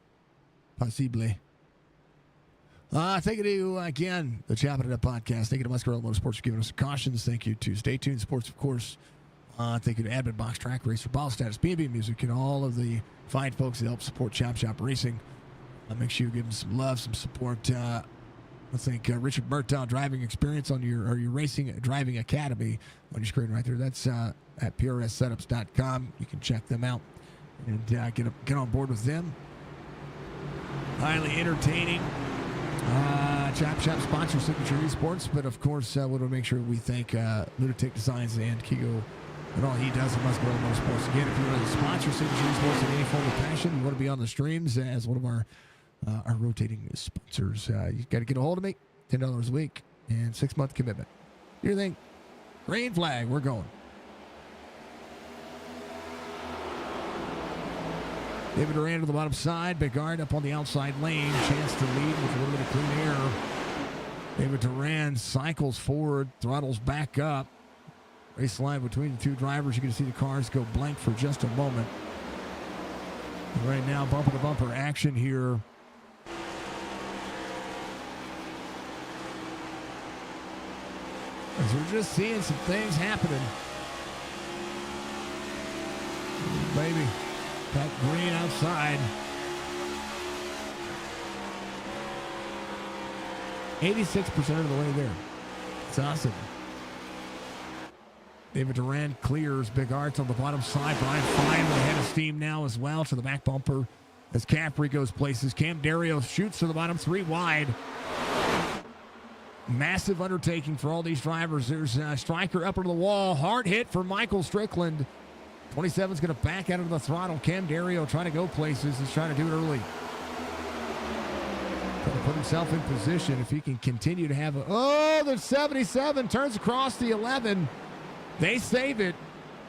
Thank you to, again, the Chopp'N podcast. Thank you to Muscarella Motorsports for giving us cautions. Thank you to Stay Tuned Sports, of course. Thank you to Admin Box Track Racer, Ball Status, B&B Music, and all of the fine folks that help support Chop Shop Racing. Make sure you give them some love, some support. Let's thank Richard Murtaugh, Driving Experience on your Racing Driving Academy on your screen right there. That's at prssetups.com. You can check them out and get on board with them. Highly entertaining. Chop Shop sponsor Signature Esports, but of course, we want to make sure we thank Lunatic Designs and Kigo and all he does at Muscarella Motorsports. Again, if you want to sponsor Signature Esports in any form of passion, you want to be on the streams as one of our rotating sponsors, you got to get a hold of me. $10 a week and 6-month commitment. Do your thing. Green flag, we're going. David Durant to the bottom side. Bigard up on the outside lane. Chance to lead with a little bit of clean air. David Durant cycles forward, throttles back up. Race line between the two drivers. You can see the cars go blank for just a moment. Right now, bumper-to-bumper action here. As we're just seeing some things happening. Ooh, baby. That green outside. 86% of the way there. It's awesome. David Durant clears Big Arts on the bottom side. Brian Fine with a head of steam now as well to the back bumper as Capri goes places. Cam Dario shoots to the bottom, 3 wide. Massive undertaking for all these drivers. There's a Striker up into the wall. Hard hit for Michael Strickland. 27's going to back out of the throttle. Cam Dario trying to go places. He's trying to do it early. Trying to put himself in position if he can continue to have a... Oh, the 77 turns across the 11. They save it.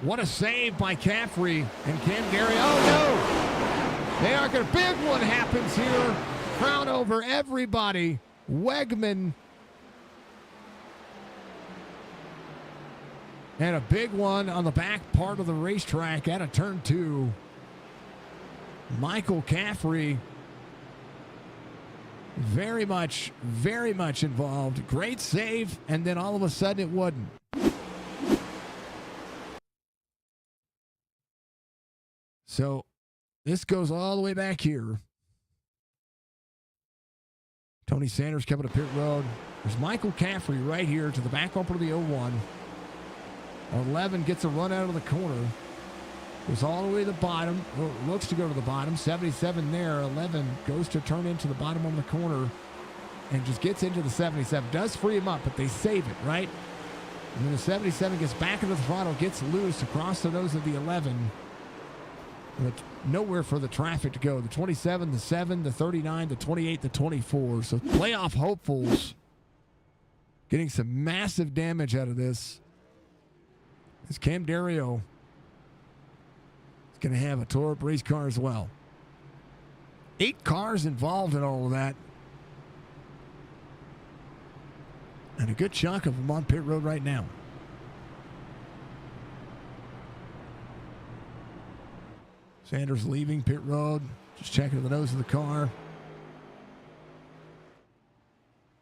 What a save by Caffrey and Cam Dario. Oh, no! They are going to... Big one happens here. Crown over everybody. Wegman. And a big one on the back part of the racetrack out of turn 2. Michael Caffrey. Very much involved. Great save, and then all of a sudden it wouldn't. So this goes all the way back here. Tony Sanders coming to pit road. There's Michael Caffrey right here to the back bumper of the 01. 11 gets a run out of the corner. Goes all the way to the bottom. Looks to go to the bottom. 77 there. 11 goes to turn into the bottom of the corner and just gets into the 77. Does free him up, but they save it, right? And then the 77 gets back into the throttle, gets loose across the nose of the 11. But nowhere for the traffic to go. The 27, the 7, the 39, the 28, the 24. So playoff hopefuls getting some massive damage out of this. As Cam Dario is going to have a tore-up race car as well. 8 cars involved in all of that. And a good chunk of them on pit road right now. Sanders leaving pit road. Just checking the nose of the car.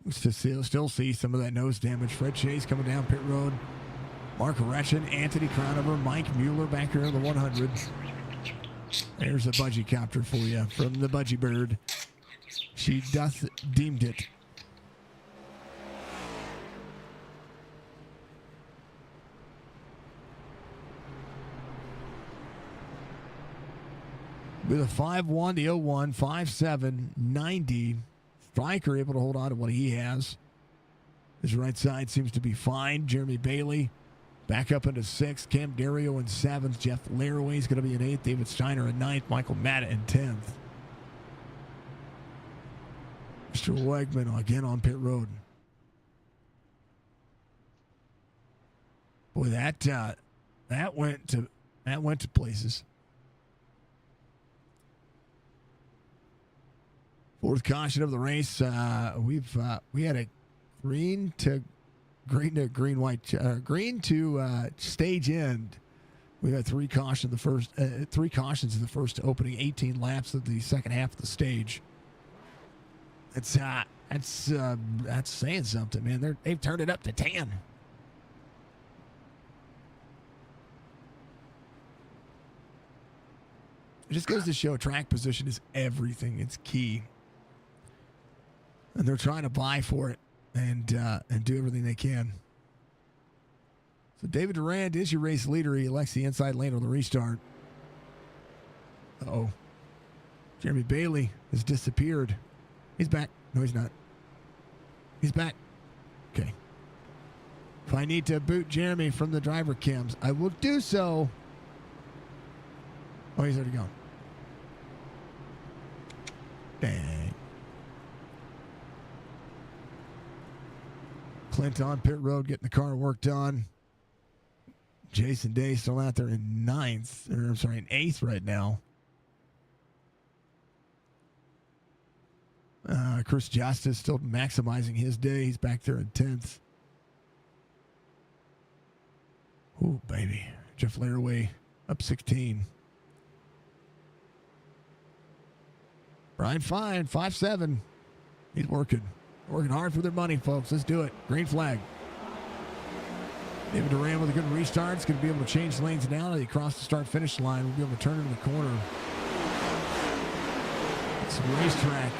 Still see some of that nose damage. Fred Chase coming down pit road. Mark Retchen, Anthony Crownover, Mike Mueller back here in the 100. There's a budgie copter for you from the Budgie Bird. She doth deemed it. With a 5-1, the 0-1, 5-7, 90. Striker able to hold on to what he has. His right side seems to be fine. Jeremy Bailey back up into 6th. Cam Dario in 7th. Jeff Laraway is going to be in 8th. David Steiner in 9th. Michael Matta in 10th. Mr. Wegman again on pit road. Boy, that went to places. 4th caution of the race. We had a green to stage end. We had 3 cautions in the first opening 18 laps of the second half of the stage. That's saying something, man. They've turned it up to 10. It just goes to show track position is everything. It's key. And they're trying to buy for it and do everything they can. So David Durant is your race leader. He elects the inside lane on the restart. Uh-oh. Jeremy Bailey has disappeared. He's back. No, he's not. He's back. Okay. If I need to boot Jeremy from the driver cams, I will do so. Oh, he's already gone. Dang. Clint on pit road getting the car worked on. Jason Day still out there in 8th right now. Chris Justice still maximizing his day. He's back there in 10th. Oh, baby. Jeff Laraway up 16. Brian Fine, 5-7. He's working hard for their money, folks. Let's do it. Green flag. David Duran with a good restart. It's going to be able to change lanes now as he crosses the start-finish line. We'll be able to turn into the corner. Some racetrack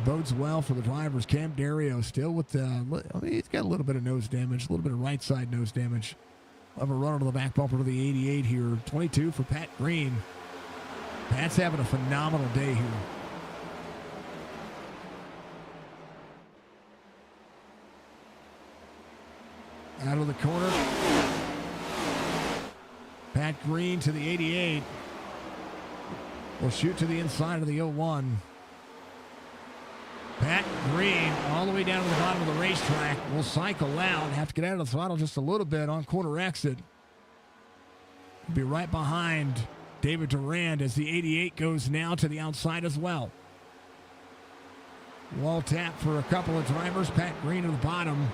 bodes well for the drivers. Cam Dario still with he's got a little bit of nose damage, a little bit of right side nose damage. Of a run to the back bumper to the 88 here. 22 for Pat Green. Pat's having a phenomenal day here. Out of the corner. Pat Green to the 88. Will shoot to the inside of the 01. Pat Green all the way down to the bottom of the racetrack. Will cycle out. Have to get out of the throttle just a little bit on corner exit. Be right behind David Durand as the 88 goes now to the outside as well. Wall tap for a couple of drivers. Pat Green to the bottom.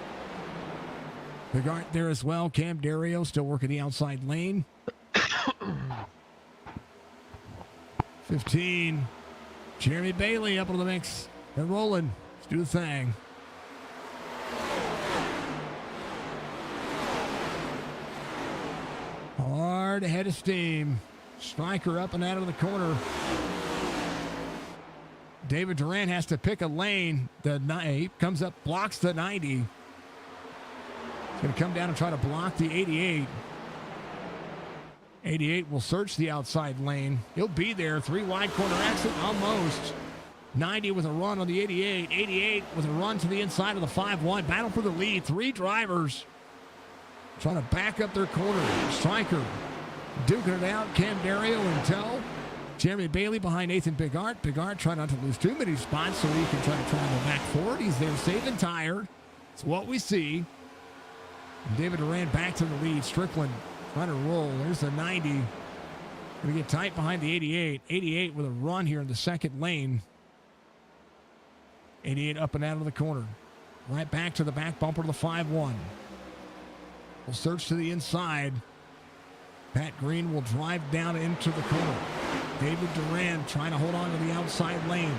Bigart there as well. Cam Dario still working the outside lane. 15. Jeremy Bailey up into the mix. They're rolling. Let's do the thing. Hard ahead of steam. Striker up and out of the corner. David Duran has to pick a lane. He comes up, blocks the 90. He's going to come down and try to block the 88. 88 will search the outside lane. He'll be there. 3 wide corner exit, almost. 90 with a run on the 88. 88 with a run to the inside of the 5-1. Battle for the lead. 3 drivers trying to back up their corner. Striker duking it out. Cam Dario in tow. Jeremy Bailey behind Nathan Bigart. Bigart trying not to lose too many spots so he can try to travel back forward. He's there safe and tired. It's what we see. And David Duran back to the lead. Strickland trying to roll. There's the 90. Going to get tight behind the 88. 88 with a run here in the second lane. 88 up and out of the corner. Right back to the back bumper to the 5-1. Will search to the inside. Pat Green will drive down into the corner. David Duran trying to hold on to the outside lane.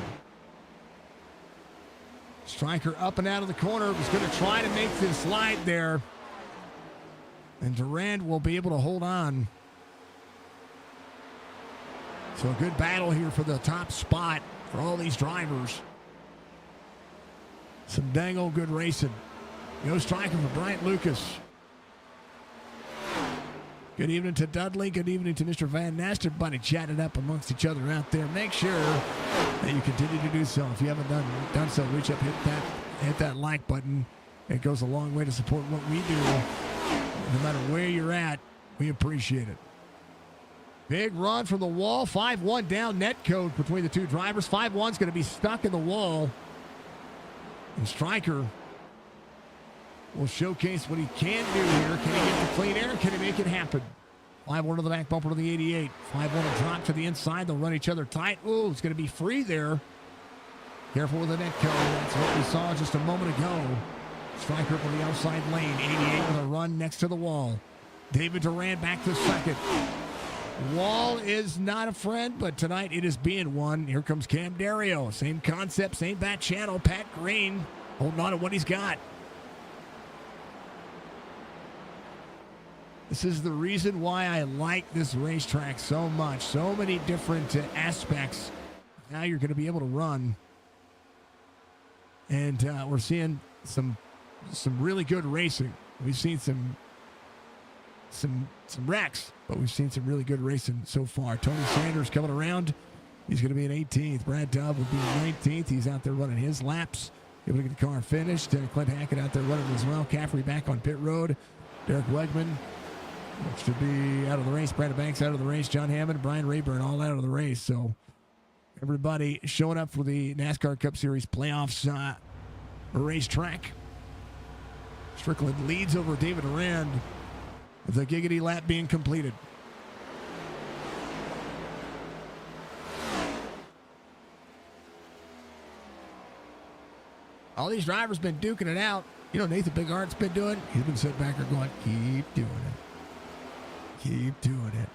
Striker up and out of the corner. Was going to try to make this slide there. And Duran will be able to hold on. So a good battle here for the top spot for all these drivers. Some dang old good racing. No striker for Bryant Lucas. Good evening to Dudley. Good evening to Mr. Van Nast. Everybody chatting up amongst each other out there. Make sure that you continue to do so. If you haven't done so, reach up, hit that like button. It goes a long way to support what we do. No matter where you're at, we appreciate it. Big run from the wall. 5-1 down net code between the two drivers. 5-1's going to be stuck in the wall. And Striker will showcase what he can do here. Can he get the clean air? Can he make it happen? 5-1 to the back bumper to the 88. 5-1 will drop to the inside. They'll run each other tight. Ooh, it's going to be free there. Careful with the net code. That's what we saw just a moment ago. Striker up on the outside lane. 88 with a run next to the wall. David Duran back to second. Wall is not a friend, but tonight it is being one. Here comes Cam Dario. Same concept, same bat channel. Pat Green holding on to what he's got. This is the reason why I like this racetrack so much. So many different aspects. Now you're going to be able to run. And we're seeing some really good racing. We've seen some wrecks, but we've seen some really good racing so far. Tony Sanders coming around. He's going to be in 18th. Brad Dove will be in 19th. He's out there running his laps. Able to get the car finished. Clint Hackett out there running as well. Caffrey back on pit road. Derek Wegman looks to be out of the race. Brandon Banks out of the race. John Hammond, Brian Rayburn all out of the race. So everybody showing up for the NASCAR Cup Series playoffs racetrack. Strickland leads over David Arand with the giggity lap being completed. All these drivers been duking it out. You know Nathan Bigart's been doing? He's been sitting back there going, keep doing it. Keep doing it.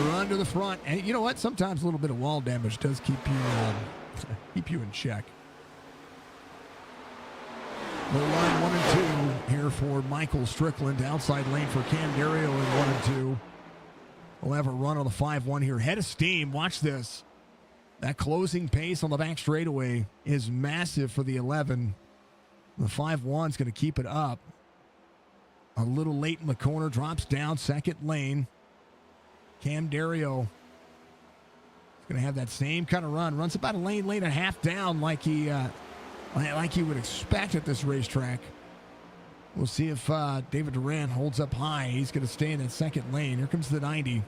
Run to the front. And you know what? Sometimes a little bit of wall damage does keep you keep you in check. Low line 1 and 2 here for Michael Strickland. Outside lane for Cam Dario in 1 and 2. We'll have a run on the 5-1 here. Head of steam. Watch this. That closing pace on the back straightaway is massive for the 11. The 5-1's going to keep it up. A little late in the corner. Drops down. Second lane. Cam Dario is going to have that same kind of run. Runs about a lane and a half down like he would expect at this racetrack. We'll see if David Durant holds up high. He's going to stay in that second lane. Here comes the 90.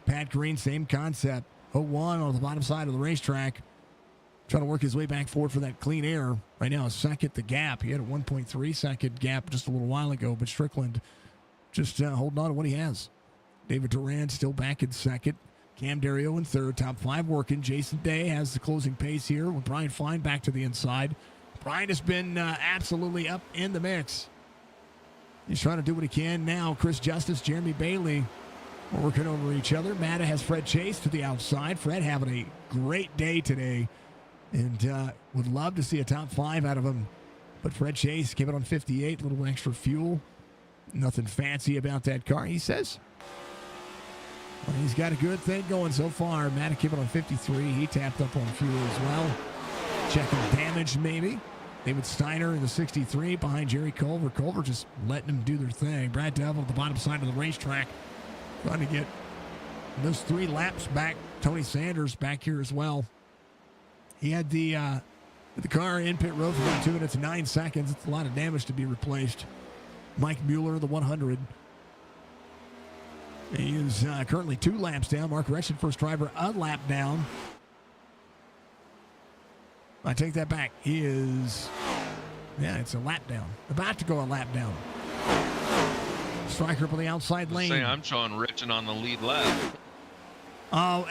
Pat Green, same concept. 0-1 on the bottom side of the racetrack. Trying to work his way back forward for that clean air. Right now, a second the gap. He had a 1.3 second gap just a little while ago, but Strickland just holding on to what he has. David Durant still back in second. Cam Dario in third. Top 5 working. Jason Day has the closing pace here with Brian Fine back to the inside. Brian has been absolutely up in the mix. He's trying to do what he can now. Chris Justice, Jeremy Bailey working over each other. Matta has Fred Chase to the outside. Fred having a great day today and would love to see a top 5 out of him. But Fred Chase came in on 58, a little extra fuel. Nothing fancy about that car, he says. Well, he's got a good thing going so far. Matta came in on 53. He tapped up on fuel as well. Checking damage maybe. David Steiner in the 63 behind Jerry Culver. Culver just letting them do their thing. Brad Devil at the bottom side of the racetrack trying to get those 3 laps back. Tony Sanders back here as well. He had the car in pit road for about 2 minutes and 9 seconds. It's a lot of damage to be replaced. Mike Mueller, the 100. He is currently 2 laps down. Mark Reschen, first driver, a lap down. I take that back. He is, it's a lap down. About to go a lap down. Striker up on the outside lane. I'm showing Rechen on the lead lap. Oh,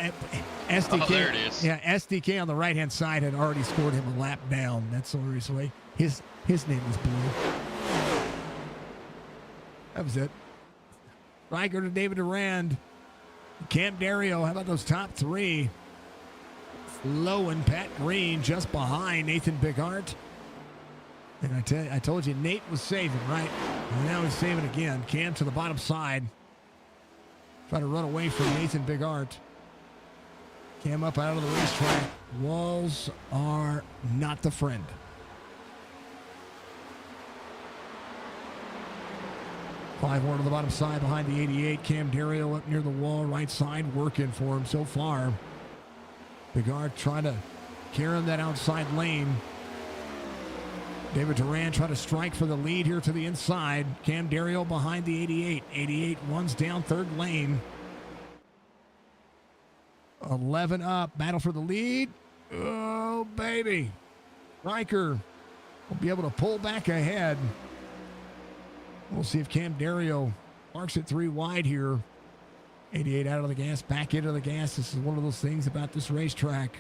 SDK. Oh, there it is. Yeah, SDK on the right-hand side had already scored him a lap down. That's the reason why his name was blue. That was it. Striker to David Durand. Cam Dario, how about those top 3? Low and Pat Green just behind Nathan Bigart. And I told you Nate was saving, right? And now he's saving again. Cam to the bottom side. Trying to run away from Nathan Bigart. Cam up out of the racetrack. Walls are not the friend. Five more to the bottom side behind the 88. Cam Dario up near the wall, right side, working for him so far. Bigard trying to carry him that outside lane. David Durant trying to strike for the lead here to the inside. Cam Dario behind the 88. 88 one's down third lane. 11 up. Battle for the lead. Oh, baby. Riker will be able to pull back ahead. We'll see if Cam Dario marks it 3 wide here. 88 out of the gas, back into the gas. This is one of those things about this racetrack.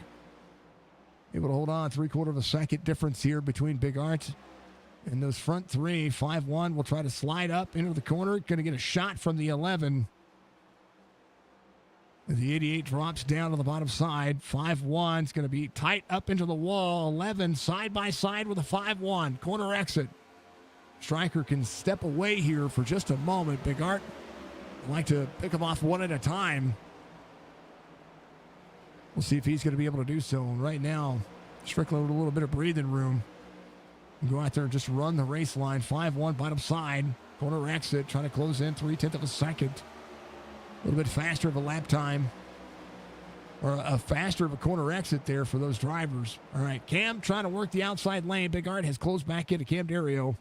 Able to hold on. 3/4 of a second difference here between Bigart and those front 3. 5-1 will try to slide up into the corner. Going to get a shot from the 11. The 88 drops down to the bottom side. 5-1 is going to be tight up into the wall. 11 side by side with a 5-1. Corner exit. Stryker can step away here for just a moment. Bigart would like to pick him off one at a time. We'll see if he's going to be able to do so. And right now, Strickland with a little bit of breathing room. Go out there and just run the race line. 5-1 bottom side. Corner exit. Trying to close in 3/10 of a second. A little bit faster of a lap time. Or a faster of a corner exit there for those drivers. All right, Cam trying to work the outside lane. Bigart has closed back into Cam Dario.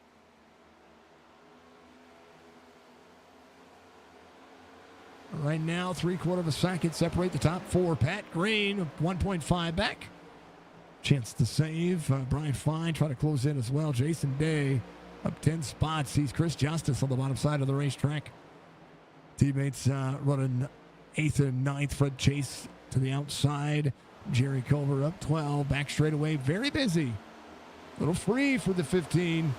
Right now, 3/4 of a second separate the top 4. Pat Green, 1.5 back. Chance to save. Brian Fine trying to close in as well. Jason Day up 10 spots. He's Chris Justice on the bottom side of the racetrack. Teammates running 8th and 9th. Fred Chase to the outside. Jerry Culver up 12. Back straight away. Very busy. A little free for the 15.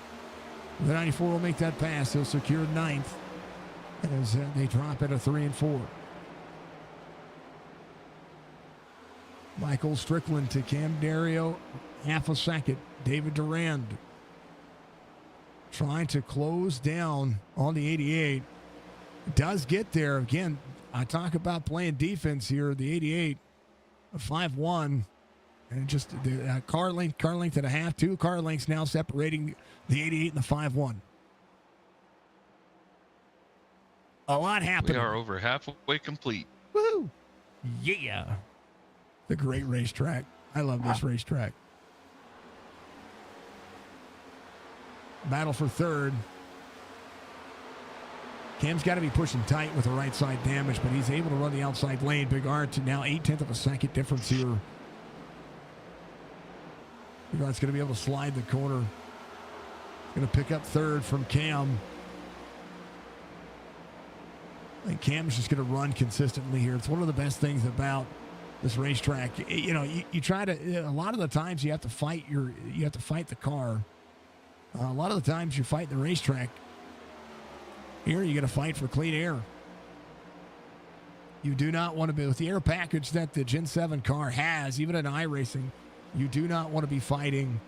The 94 will make that pass. He'll secure 9th. As they drop at a 3 and 4. Michael Strickland to Cam Dario, half a second. David Durand trying to close down on the 88. Does get there. Again, I talk about playing defense here. The 88, a 5-1, and just the car length and a half. 2 car lengths now separating the 88 and the 5-1. A lot happening. We are over halfway complete. Woo! Yeah. The great racetrack. I love this racetrack. Battle for third. Cam's got to be pushing tight with the right side damage, but he's able to run the outside lane. Big Art to now 0.8 of a second difference here. Big Art's going to be able to slide the corner. Going to pick up third from Cam. I think Cam's just going to run consistently here. It's one of the best things about this racetrack. You know, you try to, a lot of the times you have to fight the car. A lot of the times you fight the racetrack. Here, you got to fight for clean air. You do not want to be with the air package that the Gen 7 car has, even in iRacing. You do not want to be fighting.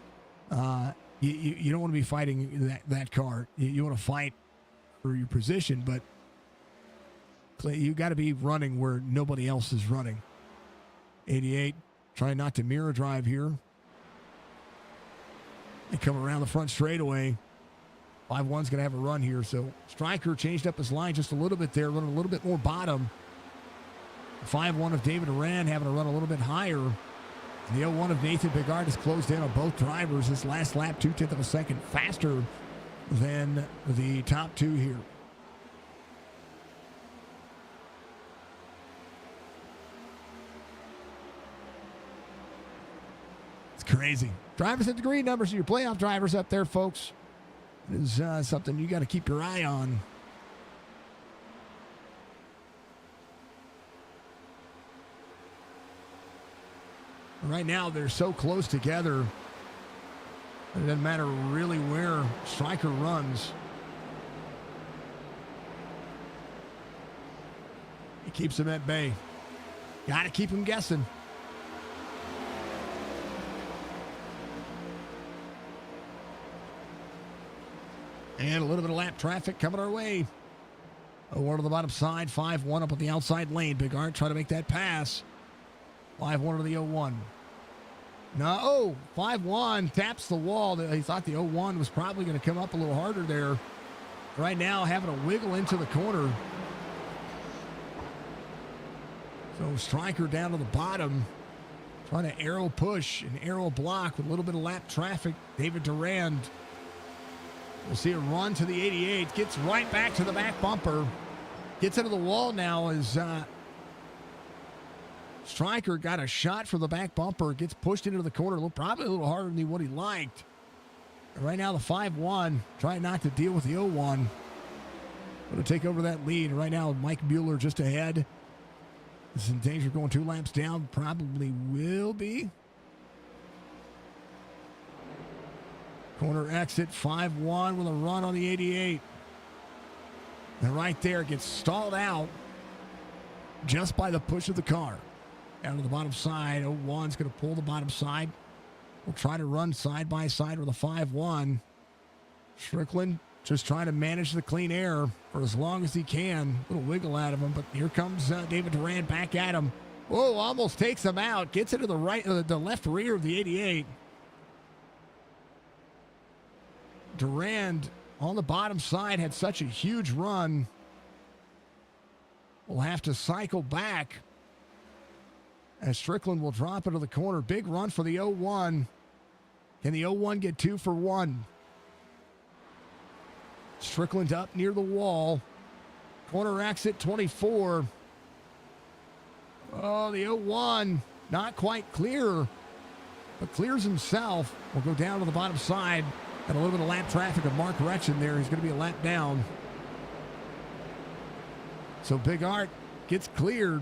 You don't want to be fighting that car. You want to fight for your position, but you got to be running where nobody else is running. 88, trying not to mirror drive here. They come around the front straightaway. 5-1's going to have a run here. So Stryker changed up his line just a little bit there, running a little bit more bottom. 5-1 of David Duran having to run a little bit higher. And the 0-1 of Nathan Bigard has closed in on both drivers. This last lap, 0.2 of a second faster than the top 2 here. It's crazy. Drivers at the green numbers are your playoff drivers up there, folks. It is something you got to keep your eye on. Right now, they're so close together. It doesn't matter really where Stryker runs. He keeps them at bay. Got to keep them guessing. And a little bit of lap traffic coming our way. 0-1 to the bottom side, 5-1 up on the outside lane. Big Art trying to make that pass. 5-1 to the 0-1. No, 5-1 taps the wall. He thought the 0-1 was probably going to come up a little harder there. Right now having a wiggle into the corner. So Stryker down to the bottom. Trying to arrow push and arrow block with a little bit of lap traffic. David Durand. We'll see a run to the 88. Gets right back to the back bumper. Gets into the wall now as Stryker got a shot for the back bumper. Gets pushed into the corner. Probably a little harder than what he liked. And right now the 5-1. Trying not to deal with the 0-1. Going to take over that lead. Right now Mike Mueller just ahead. Is in danger going 2 laps down. Probably will be. Corner exit, 5-1 with a run on the 88. And right there, gets stalled out just by the push of the car. Down to the bottom side, 0-1's going to pull the bottom side. We'll try to run side by side with a 5-1. Strickland just trying to manage the clean air for as long as he can. A little wiggle out of him, but here comes David Duran back at him. Whoa, almost takes him out. Gets into the the left rear of the 88. Durand on the bottom side had such a huge run. We'll have to cycle back as Strickland will drop into the corner. Big run for the 0-1. Can the 0-1 get 2 for 1? Strickland up near the wall. Corner exit 24. Oh, the 0-1 not quite clear, but clears himself. We'll go down to the bottom side. Got a little bit of lap traffic of Mark Retchen there. He's going to be a lap down. So Big Art gets cleared.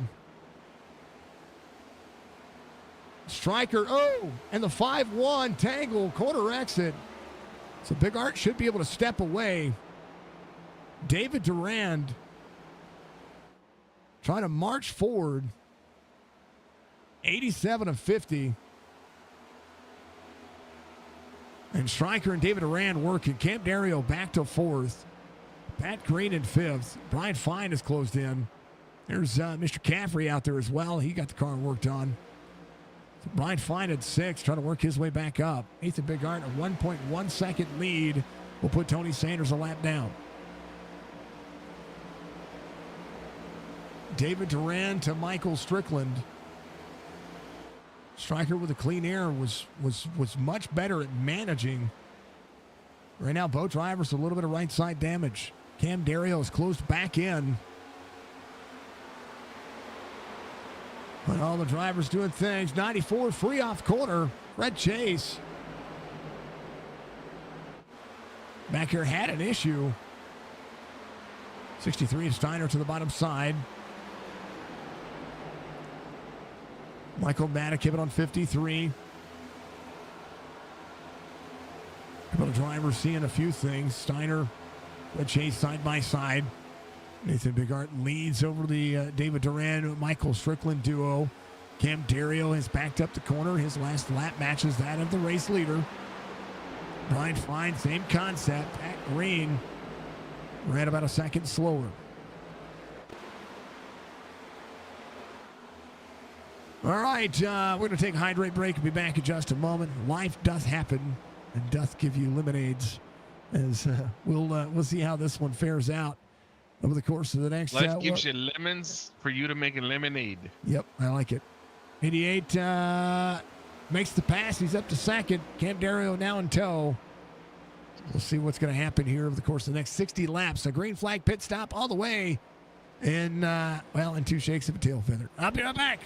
Stryker, and the 5-1 tangle corner exit. So Big Art should be able to step away. David Durand trying to march forward. 87 of 50. And Stryker and David Duran working. Cam Dario back to fourth. Pat Green in fifth. Brian Fine has closed in. There's Mr. Caffrey out there as well. He got the car worked on. So Brian Fine at sixth, trying to work his way back up. Ethan Bigart, a 1.1 second lead, will put Tony Sanders a lap down. David Duran to Michael Strickland. Stryker with a clean air was much better at managing. Right now, both drivers a little bit of right side damage. Cam Dario is closed back in. But all the drivers doing things. 94 free off corner. Fred Chase. Back here had an issue. 63 Steiner to the bottom side. Michael Maddock on 53. A couple of drivers seeing a few things. Steiner, Fred Chase side by side. Nathan Bigart leads over the David Duran, Michael Strickland duo. Cam Dario has backed up the corner. His last lap matches that of the race leader. Brian Fine, same concept. Pat Green ran about a second slower. All right, we're going to take a hydrate break and be back in just a moment. Life doth happen and doth give you lemonades. As we'll see how this one fares out over the course of the next. Life gives you lemons for you to make a lemonade. Yep, I like it. 88 makes the pass. He's up to second. Cam Dario now in tow. We'll see what's going to happen here over the course of the next 60 laps. A green flag pit stop all the way in, in two shakes of a tail feather. I'll be right back.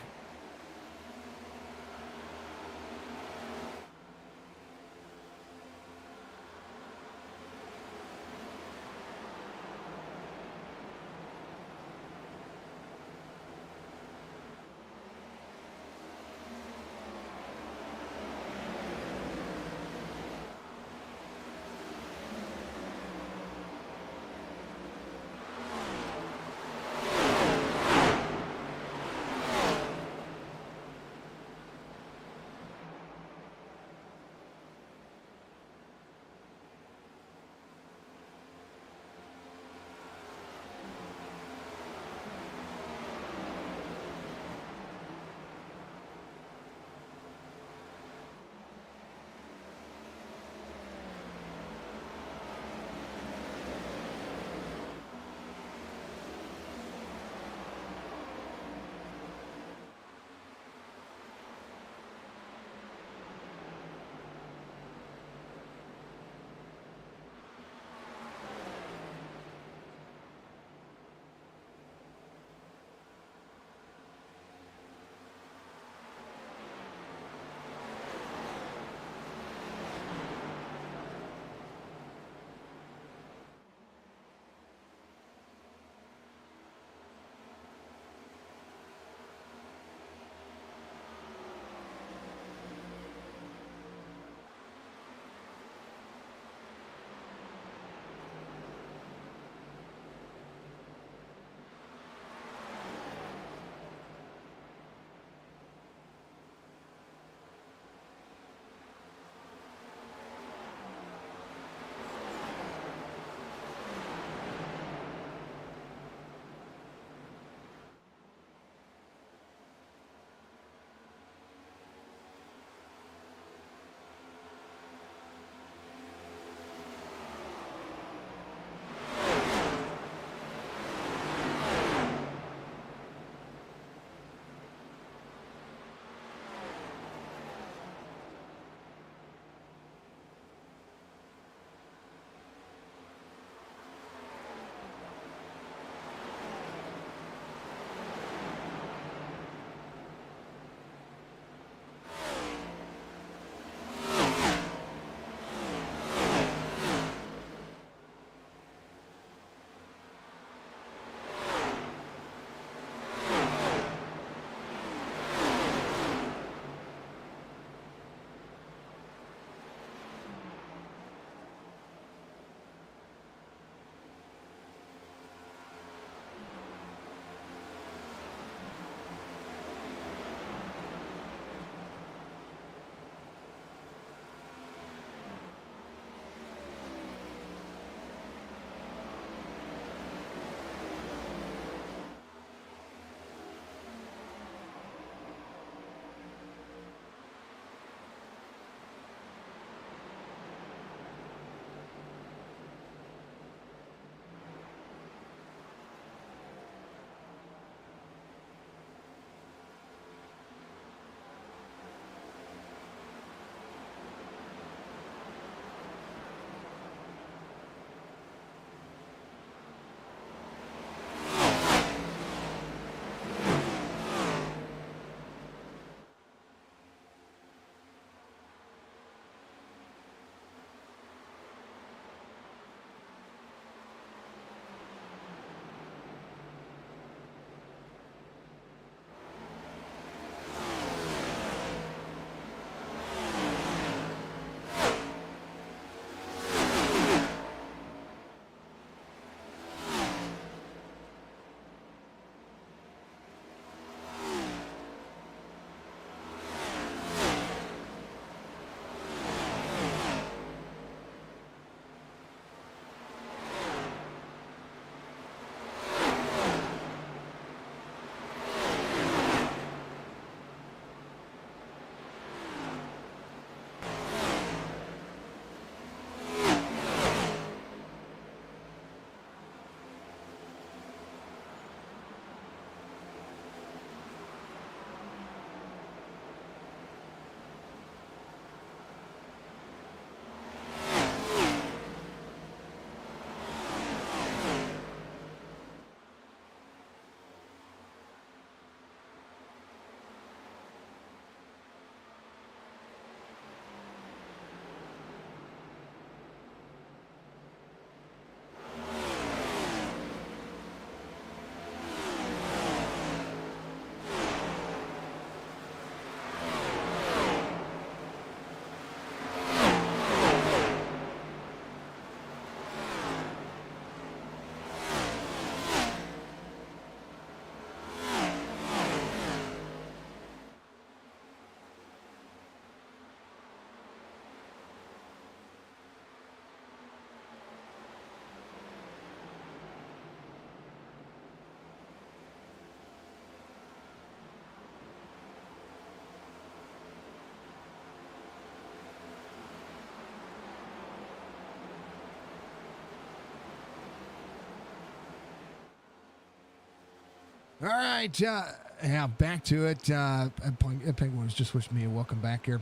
All right. Yeah, back to it. Penguins just wished me a welcome back here.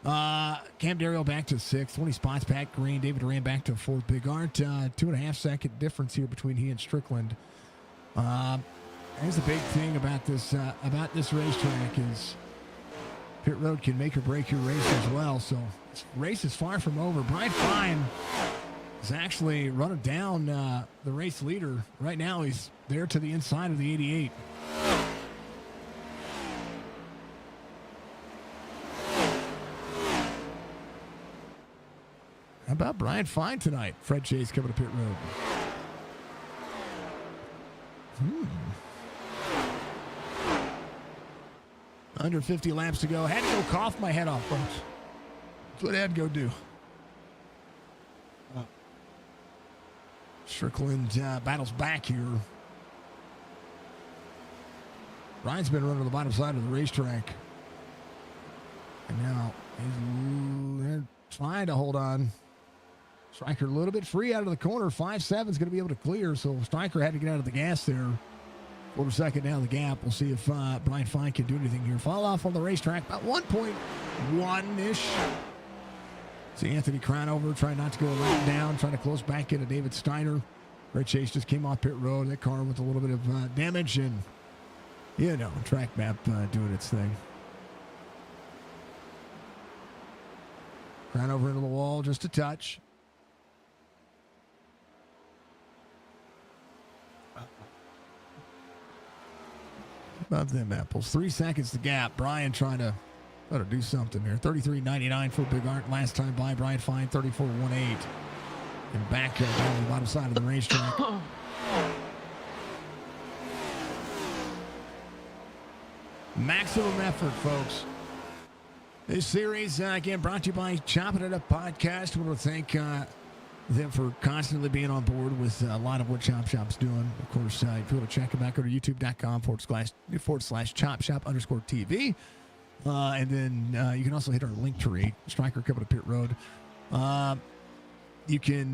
Cam Dario back to 6th, 20 spots. Pat Green, David Duran back to 4th. Big Art, 2.5 second difference here between he and Strickland. Here's the big thing about this racetrack is pit road can make or break your race as well. So this race is far from over. Brian Fine is actually running down the race leader. Right now he's there to the inside of the 88. How about Brian Fine tonight? Fred Chase coming to pit road. Under 50 laps to go. Had to go cough my head off, folks. That's what I had to go do. Strickland battles back here. Ryan's been running to the bottom side of the racetrack. And now he's trying to hold on. Stryker a little bit free out of the corner. 5.7 is going to be able to clear. So Stryker had to get out of the gas there. Quarter second down the gap. We'll see if Brian Fine can do anything here. Fall off on the racetrack about 1.1-ish. See Anthony Cronover trying not to go a lap down, trying to close back into David Steiner. Red Chase just came off pit road. That car with a little bit of damage and, track map doing its thing. Cronover into the wall, just a touch. About them apples. 3 seconds to gap. Brian trying to do something here. 33.99 for Big Art. Last time by Brian Fine, 34.18. And back down on the bottom side of the racetrack. Maximum effort, folks. This series, again, brought to you by Chopp'N It Up Podcast. I want to thank them for constantly being on board with a lot of what Chop Shop's doing. Of course, if you want to check them out, go to youtube.com/chop_shop_TV. And then you can also hit our link tree, Stryker coming to pit road. You can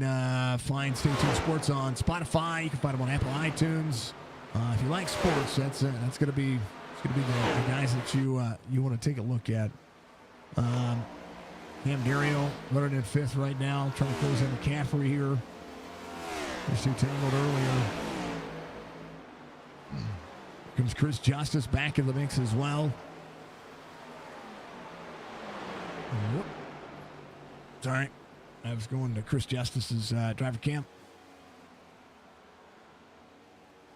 find Stay Tuned Sports on Spotify. You can find them on Apple iTunes. If you like sports, that's going to be the guys that you want to take a look at. Cam Dario running in 5th right now, trying to close in McCaffrey here. These two tangled earlier. Comes Chris Justice back in the mix as well. Whoop. It's all right. I was going to Chris Justice's driver camp.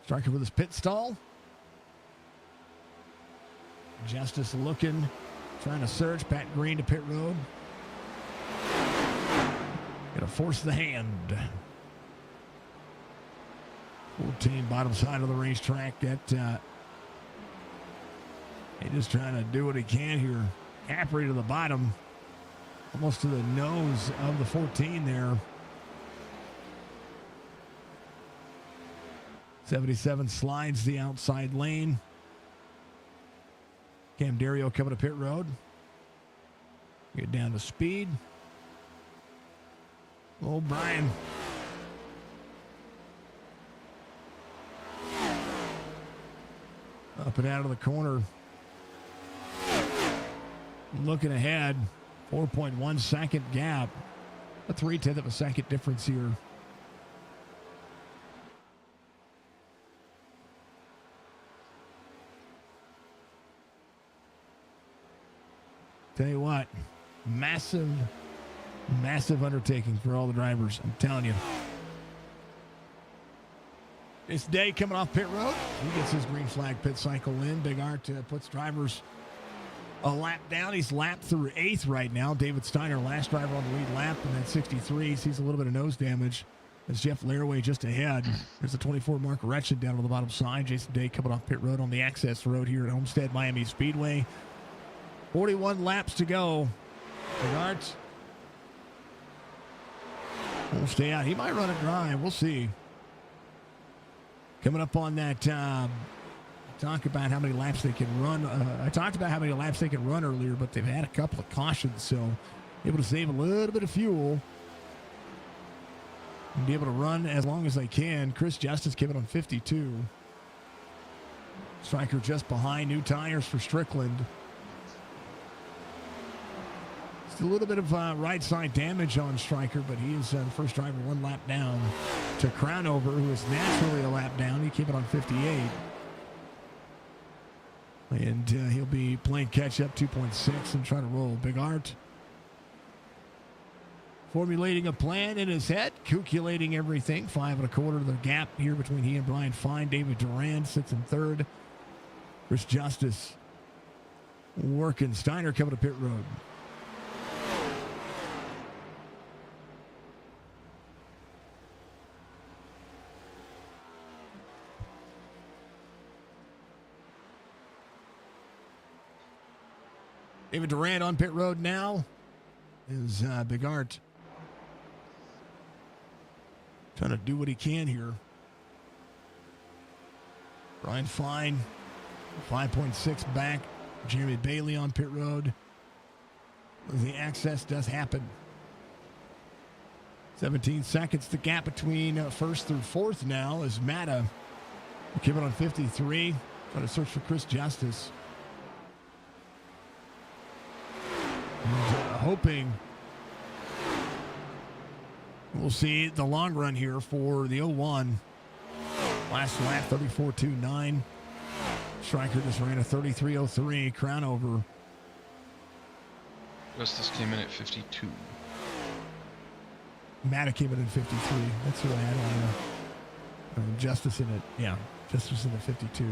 Stryker with his pit stall. Justice looking, trying to search. Pat Green to pit road. Gonna force the hand. 14 bottom side of the racetrack. That he just trying to do what he can here. Capri to the bottom, almost to the nose of the 14 there. 77 slides the outside lane. Cam Dario coming to pit road. Get down to speed. O'Brien. Up and out of the corner. Looking ahead. 4.1 second gap. A 0.3 of a second difference here. Tell you what, massive undertaking for all the drivers. I'm telling you. This day coming off pit road. He gets his green flag pit cycle in. Big Art puts drivers a lap down. He's lapped through 8th right now. David Steiner, last driver on the lead lap, and that 63 sees a little bit of nose damage. There's Jeff Laraway just ahead. There's a 24 Mark Retched down on the bottom side. Jason Day coming off pit road on the access road here at Homestead Miami Speedway. 41 laps to go. Big Art will stay out. He might run it dry. We'll see. Coming up on that, talk about how many laps they can run. I talked about how many laps they can run earlier, but they've had a couple of cautions, so able to save a little bit of fuel and be able to run as long as they can. Chris Justice giving on 52. Stryker just behind. New tires for Strickland. Just a little bit of right side damage on Stryker, but he is the first driver one lap down to Crownover, who is naturally a lap down. He came it on 58. And he'll be playing catch up 2.6 and trying to roll. Big Art formulating a plan in his head, calculating everything. 5 1/4 the gap here between he and Brian Fine. David Durand sits in third. Chris Justice working. Steiner coming to pit road. David Durand on pit road now is Big Art trying to do what he can here. Brian Fine, 5.6 back. Jeremy Bailey on pit road. The access does happen. 17 seconds, the gap between first through fourth now is Matta. Came in on 53. Trying to search for Chris Justice. And, hoping we'll see the long run here for the 01. Last lap, 34.29. Stryker just ran a 33.03. Crownover. Justice came in at 52. Matta came in at 53. That's who I had on Justice in it. Yeah, Justice in the 52.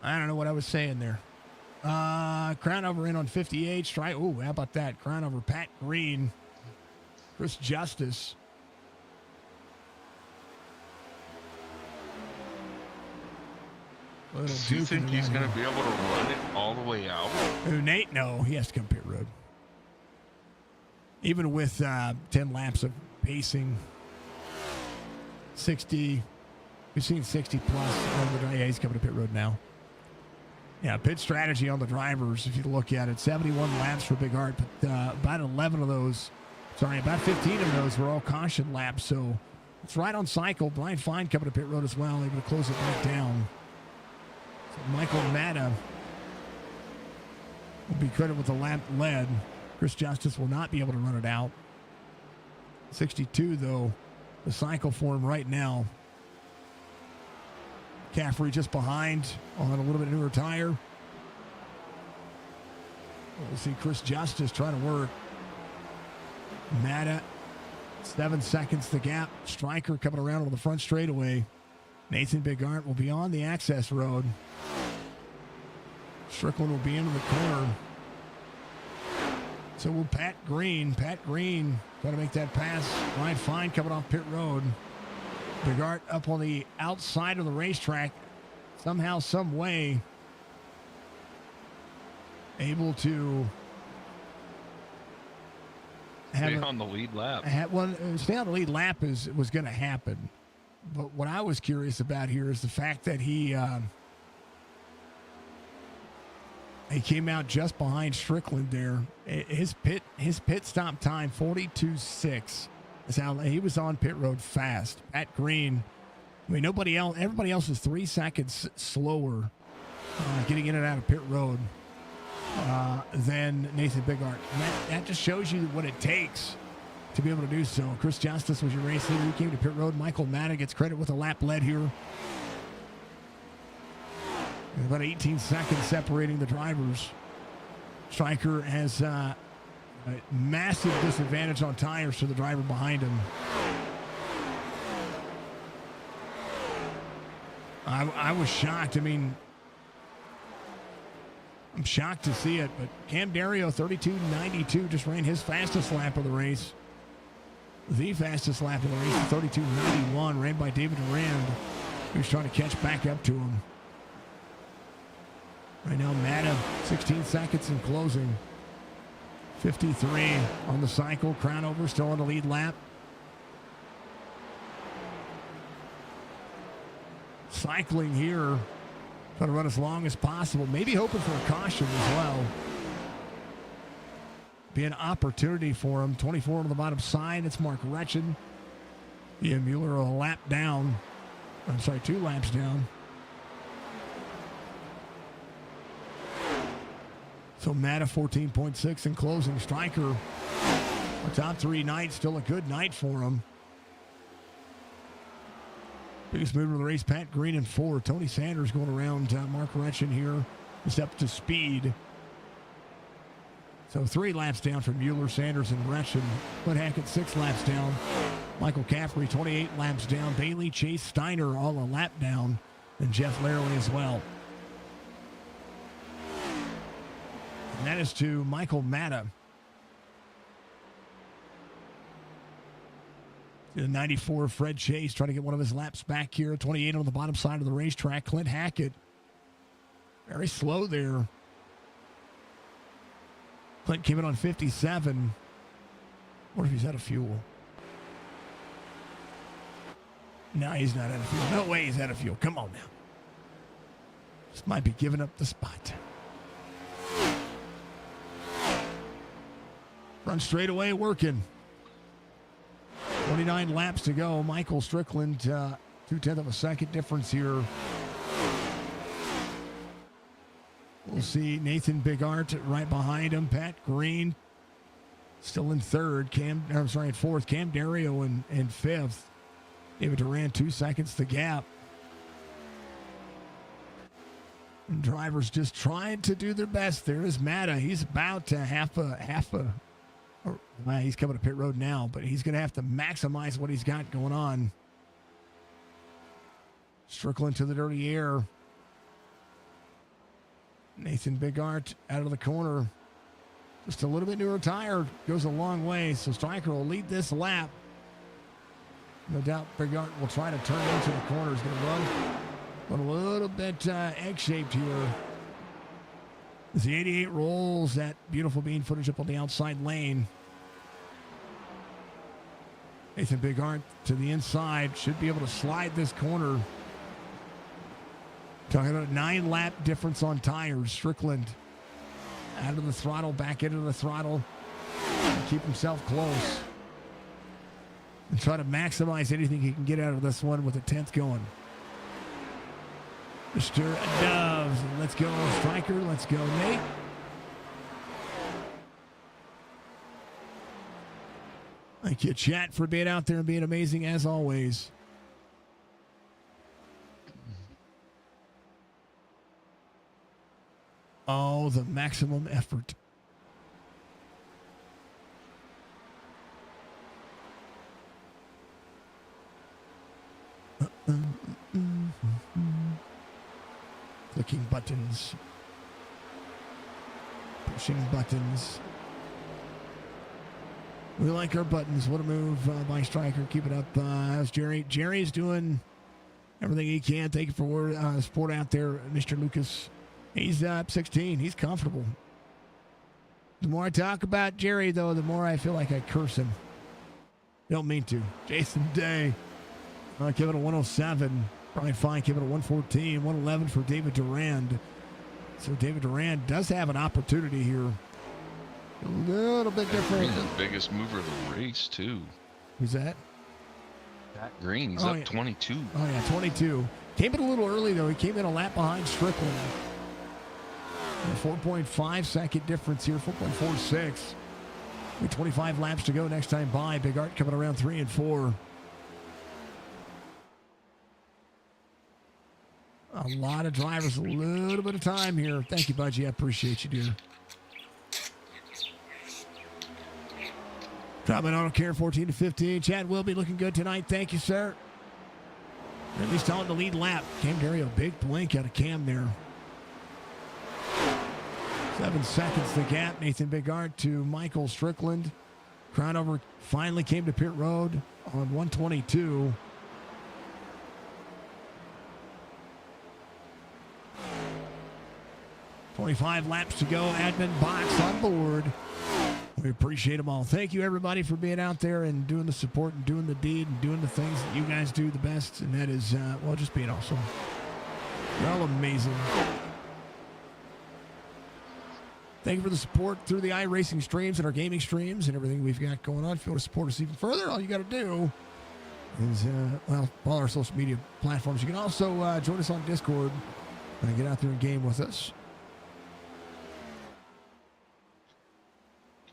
I don't know what I was saying there. Crownover in on 58. Oh, how about that? Crownover, Pat Green, Chris Justice. Do you think he's going to be able to run it all the way out? Who, Nate? No, he has to come pit road. Even with 10 laps of pacing, 60, we've seen 60 plus. Yeah, he's coming to pit road now. Yeah, pit strategy on the drivers, if you look at it, 71 laps for Big Art, but about 15 of those were all caution laps, so it's right on cycle. Brian Fine coming to pit road as well, able to close it back down. So Michael Matta will be credited with the lap led. Chris Justice will not be able to run it out. 62, though, the cycle for him right now. Caffrey just behind on a little bit newer tire. We'll see Chris Justice trying to work. Matta, 7 seconds the gap. Stryker coming around on the front straightaway. Nathan Big Art will be on the access road. Strickland will be into the corner. So will Pat Green. Pat Green trying to make that pass. Ryan Fine coming off pit road. Big Art up on the outside of the racetrack. Somehow, some way, able to stay on the lead lap. Stay on the lead lap was going to happen. But what I was curious about here is the fact that he came out just behind Strickland there. His pit stop time 42.6 is how he was on pit road fast. Pat Green, I mean, everybody else is 3 seconds slower getting in and out of pit road than Nathan Big Art. And that just shows you what it takes to be able to do so. Chris Justice was your race leader. He came to pit road. Michael Matta gets credit with a lap led here. About 18 seconds separating the drivers. Stryker has a massive disadvantage on tires to the driver behind him. I was shocked. I mean, I'm shocked to see it, but Cam Dario, 32.92, just ran his fastest lap of the race. The fastest lap of the race, 32.91, ran by David Durand, who's trying to catch back up to him. Right now, Matta, 16 seconds in closing. 53 on the cycle. Crownover still on the lead lap. Cycling here. Trying to run as long as possible. Maybe hoping for a caution as well. Be an opportunity for him. 24 on the bottom side. It's Mark Retchen. Yeah, Mueller a lap down. I'm sorry, 2 laps down. So Matta 14.6 in closing. Stryker, a top 3 night, still a good night for him. Biggest mover of the race, Pat Green in 4. Tony Sanders going around Mark Retchen here. Just up to speed. So 3 laps down for Mueller, Sanders, and Retchen. Clint Hackett 6 laps down. Michael Caffrey 28 laps down. Bailey, Chase, Steiner all a lap down. And Jeff Larrelly as well. And that is to Michael Matta. The 94, Fred Chase trying to get one of his laps back here. 28 on the bottom side of the racetrack. Clint Hackett, very slow there. Clint came in on 57. What if he's out of fuel? No, he's not out of fuel. No way he's out of fuel. Come on now. This might be giving up the spot. Run straight away working. 29 laps to go. Michael Strickland, 0.2 of a second difference here. We'll see Nathan Bigart right behind him. Pat Green still in third. In fourth. Cam Dario in fifth. David Duran 2 seconds the gap. And drivers just trying to do their best. There is Matta. He's about to he's coming to pit road now, but he's going to have to maximize what he's got going on. Strickland to the dirty air. Nathan Bigart out of the corner. Just a little bit newer tire. Goes a long way, so Stryker will lead this lap. No doubt Bigart will try to turn into the corner. He's going to run a little bit egg-shaped here. As the 88 rolls that beautiful bean footage up on the outside lane. Nathan Bigart to the inside. Should be able to slide this corner. Talking about a 9-lap difference on tires. Strickland out of the throttle, back into the throttle. Keep himself close. And try to maximize anything he can get out of this one with a 10th going. Mr. Doves. Let's go, Stryker. Let's go, Nate. Thank you, chat, for being out there and being amazing as always. Oh, the maximum effort. Clicking buttons. Pushing buttons. We like our buttons. What a move by Stryker. Keep it up. How's Jerry? Jerry's doing everything he can. Thank you for support out there, Mr. Lucas. He's up 16. He's comfortable. The more I talk about Jerry, though, the more I feel like I curse him. Don't mean to. Jason Day. Give it a 107. Brian Fine, give it a 114. 111 for David Durand. So David Durand does have an opportunity here. A little bit different. He's the biggest mover of the race, too. Who's that? Pat Green. He's up 22. Oh, yeah, 22. Came in a little early, though. He came in a lap behind Strickland. 4.5 second difference here, 4.46. With 25 laps to go next time by. Big Art coming around 3 and 4. A lot of drivers, a little bit of time here. Thank you, Budgie. I appreciate you, dear. Dropping Auto Care 14 to 15. Chad will be looking good tonight. Thank you, sir. At least on the lead lap. Cam Dario, big blink out of Cam there. 7 seconds the gap. Nathan Bigart to Michael Strickland. Crownover finally came to pit road on 122. .25 laps to go. Admin box on board. We appreciate them all. Thank you, everybody, for being out there and doing the support and doing the deed and doing the things that you guys do the best. And that is, well, just being awesome. You're all amazing. Thank you for the support through the iRacing streams and our gaming streams and everything we've got going on. If you want to support us even further, all you got to do is, well, all our social media platforms. You can also join us on Discord and get out there and game with us.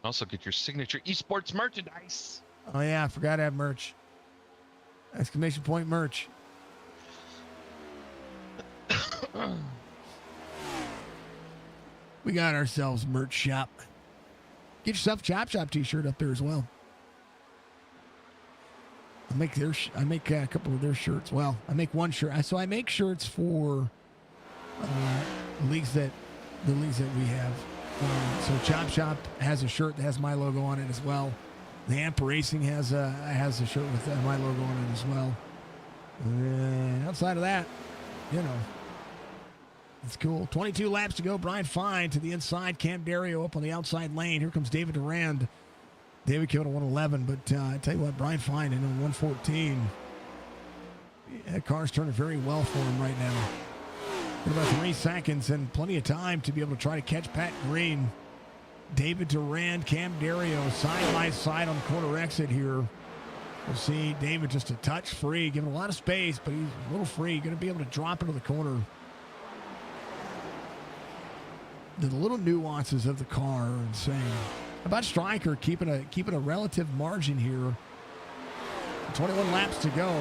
Also get your signature esports merchandise. Oh, yeah, I forgot to have merch. Exclamation point merch. We got ourselves merch shop. Get yourself a Chop Shop t-shirt up there as well. I make a couple of their shirts. Well, I make one shirt. So I make shirts for the leagues that we have. So Chop Shop has a shirt that has my logo on it as well. The iRacing has a shirt with my logo on it as well. And outside of that, you know, it's cool. 22 laps to go. Brian Fine to the inside. Cam Dario up on the outside lane. Here comes David Durand. David killed a 111, but I tell you what, Brian Fine in a 114. That car's turning very well for him right now. About 3 seconds and plenty of time to be able to try to catch Pat Green. David Durand, Cam Dario, side by side on the corner exit here. We'll see David just a touch free, giving a lot of space, but he's a little free. Going to be able to drop into the corner. The little nuances of the car are insane. About Stryker keeping a relative margin here. 21 laps to go.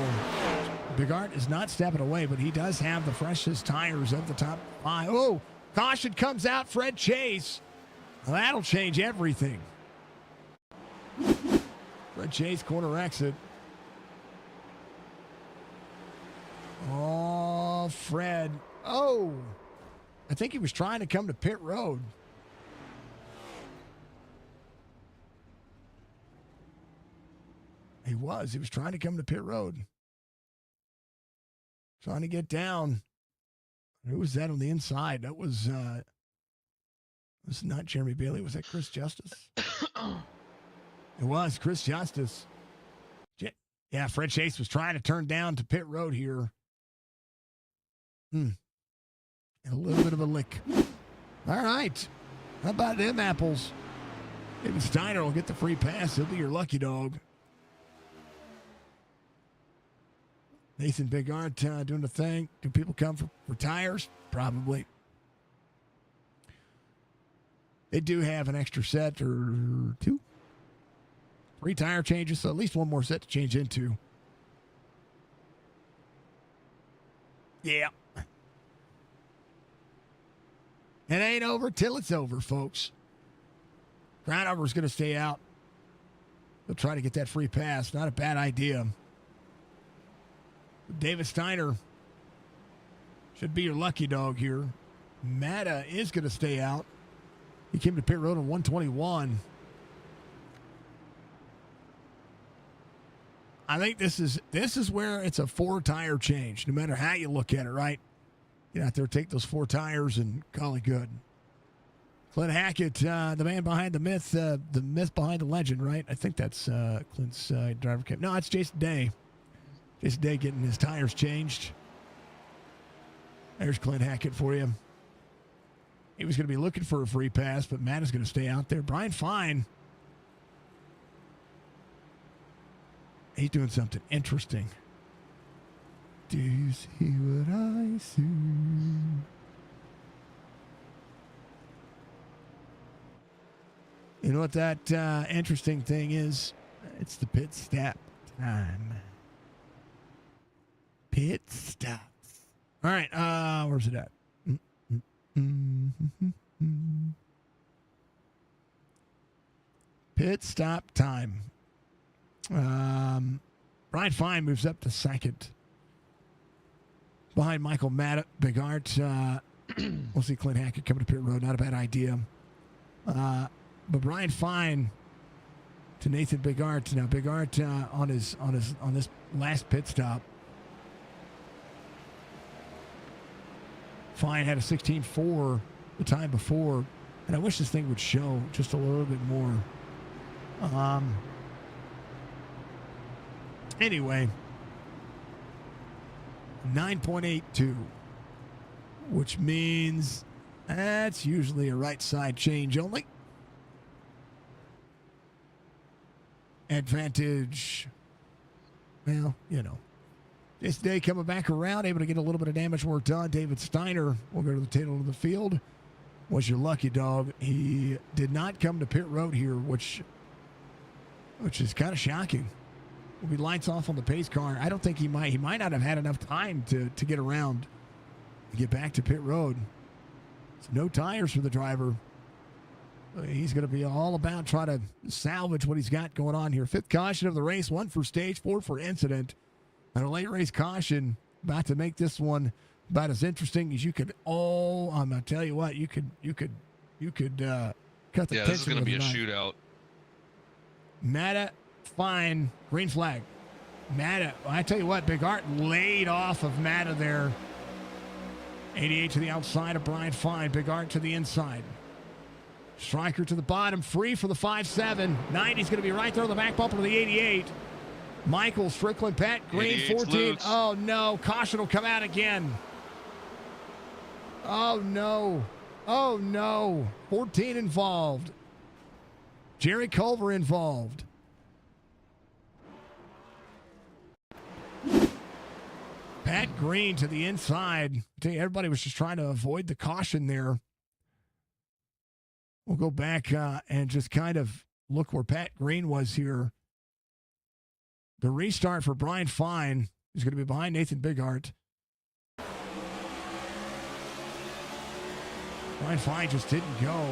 Bigart is not stepping away, but he does have the freshest tires of the top 5. Oh, caution comes out. Fred Chase. Well, that'll change everything. Fred Chase corner exit. Oh, Fred. Oh, I think he was trying to come to pit road. He was trying to come to pit road. Trying to get down. Who was that on the inside? That was not Jeremy Bailey. Was that Chris Justice? It was Chris Justice. Yeah, Fred Chase was trying to turn down to pit road here. A little bit of a lick. All right. How about them apples? Maybe Steiner will get the free pass. He'll be your lucky dog. Nathan Bigart doing the thing. Do people come for tires? Probably. They do have an extra set or 2. 3 tire changes, so at least one more set to change into. Yeah. It ain't over till it's over, folks. Crownover's going to stay out. They'll try to get that free pass. Not a bad idea. David Steiner should be your lucky dog here. Matta is going to stay out. He came to pit road on 121. I think this is where it's a 4-tire change, no matter how you look at it, right? Get out there, take those 4 tires, and call it good. Clint Hackett, the man behind the myth behind the legend, right? I think that's Clint's driver cam. No, it's Jason Day. Jason Day getting his tires changed. There's Clint Hackett for you. He was going to be looking for a free pass, but Matt is going to stay out there. Brian Fine. He's doing something interesting. Do you see what I see? You know what that interesting thing is? It's the pit stop time. Pit stops. All right, where's it at? Pit stop time. Brian Fine moves up to second. Behind Michael Bigart. We'll see Clint Hackett coming to pit road. Not a bad idea. But Brian Fine to Nathan Bigart. Now Bigart on this last pit stop. Fine had a 16.4 the time before, and I wish this thing would show just a little bit more. Anyway, 9.82, which means that's usually a right side change only. Advantage well, this day coming back around, able to get a little bit of damage work done. David Steiner will go to the tail of the field. Was your lucky dog. He did not come to pit road here, which is kind of shocking. Will be lights off on the pace car. I don't think he might not have had enough time to get around and get back to pit road. So no tires for the driver. He's going to be all about trying to salvage what he's got going on here. 5th caution of the race, 1 for stage, 4 for incident. And a late race caution about to make this one about as interesting as you could. Oh, I'm going to tell you what, you could cut the tension. Yeah, this is going to be a knife. shootout. Matta, fine, green flag. Matta, I tell you what, Big Art laid off of Matta there. 88 to the outside of Brian Fine. Big Art to the inside. Stryker to the bottom, free for the 5-7. 90's going to be right there on the back bumper of the 88. Michael, Strickland, Pat Green, 14. Loose. Oh, no. Caution will come out again. Oh, no. Oh, no. 14 involved. Jerry Culver involved. Pat Green to the inside. I tell you, everybody was just trying to avoid the caution there. We'll go back and just kind of look where Pat Green was here. The restart for Brian Fine is going to be behind Nathan Bigart. Brian Fine just didn't go.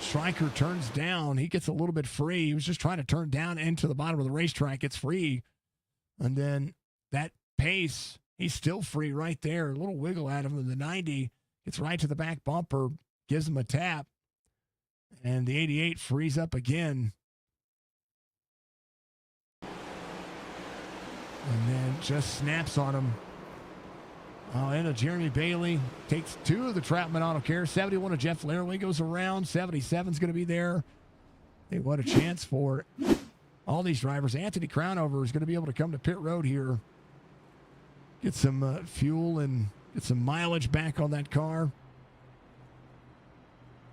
Stryker turns down. He gets a little bit free. He was just trying to turn down into the bottom of the racetrack. It's free. And then that pace, he's still free right there. A little wiggle at him. And the 90 gets right to the back bumper, gives him a tap. And the 88 frees up again. And then just snaps on him. And Jeremy Bailey takes 2 of the Troutman Auto Care. 71 of Jeff Laramie goes around. 77's going to be there. Hey, what a chance for all these drivers. Anthony Crownover is going to be able to come to pit road here. Get some fuel and get some mileage back on that car.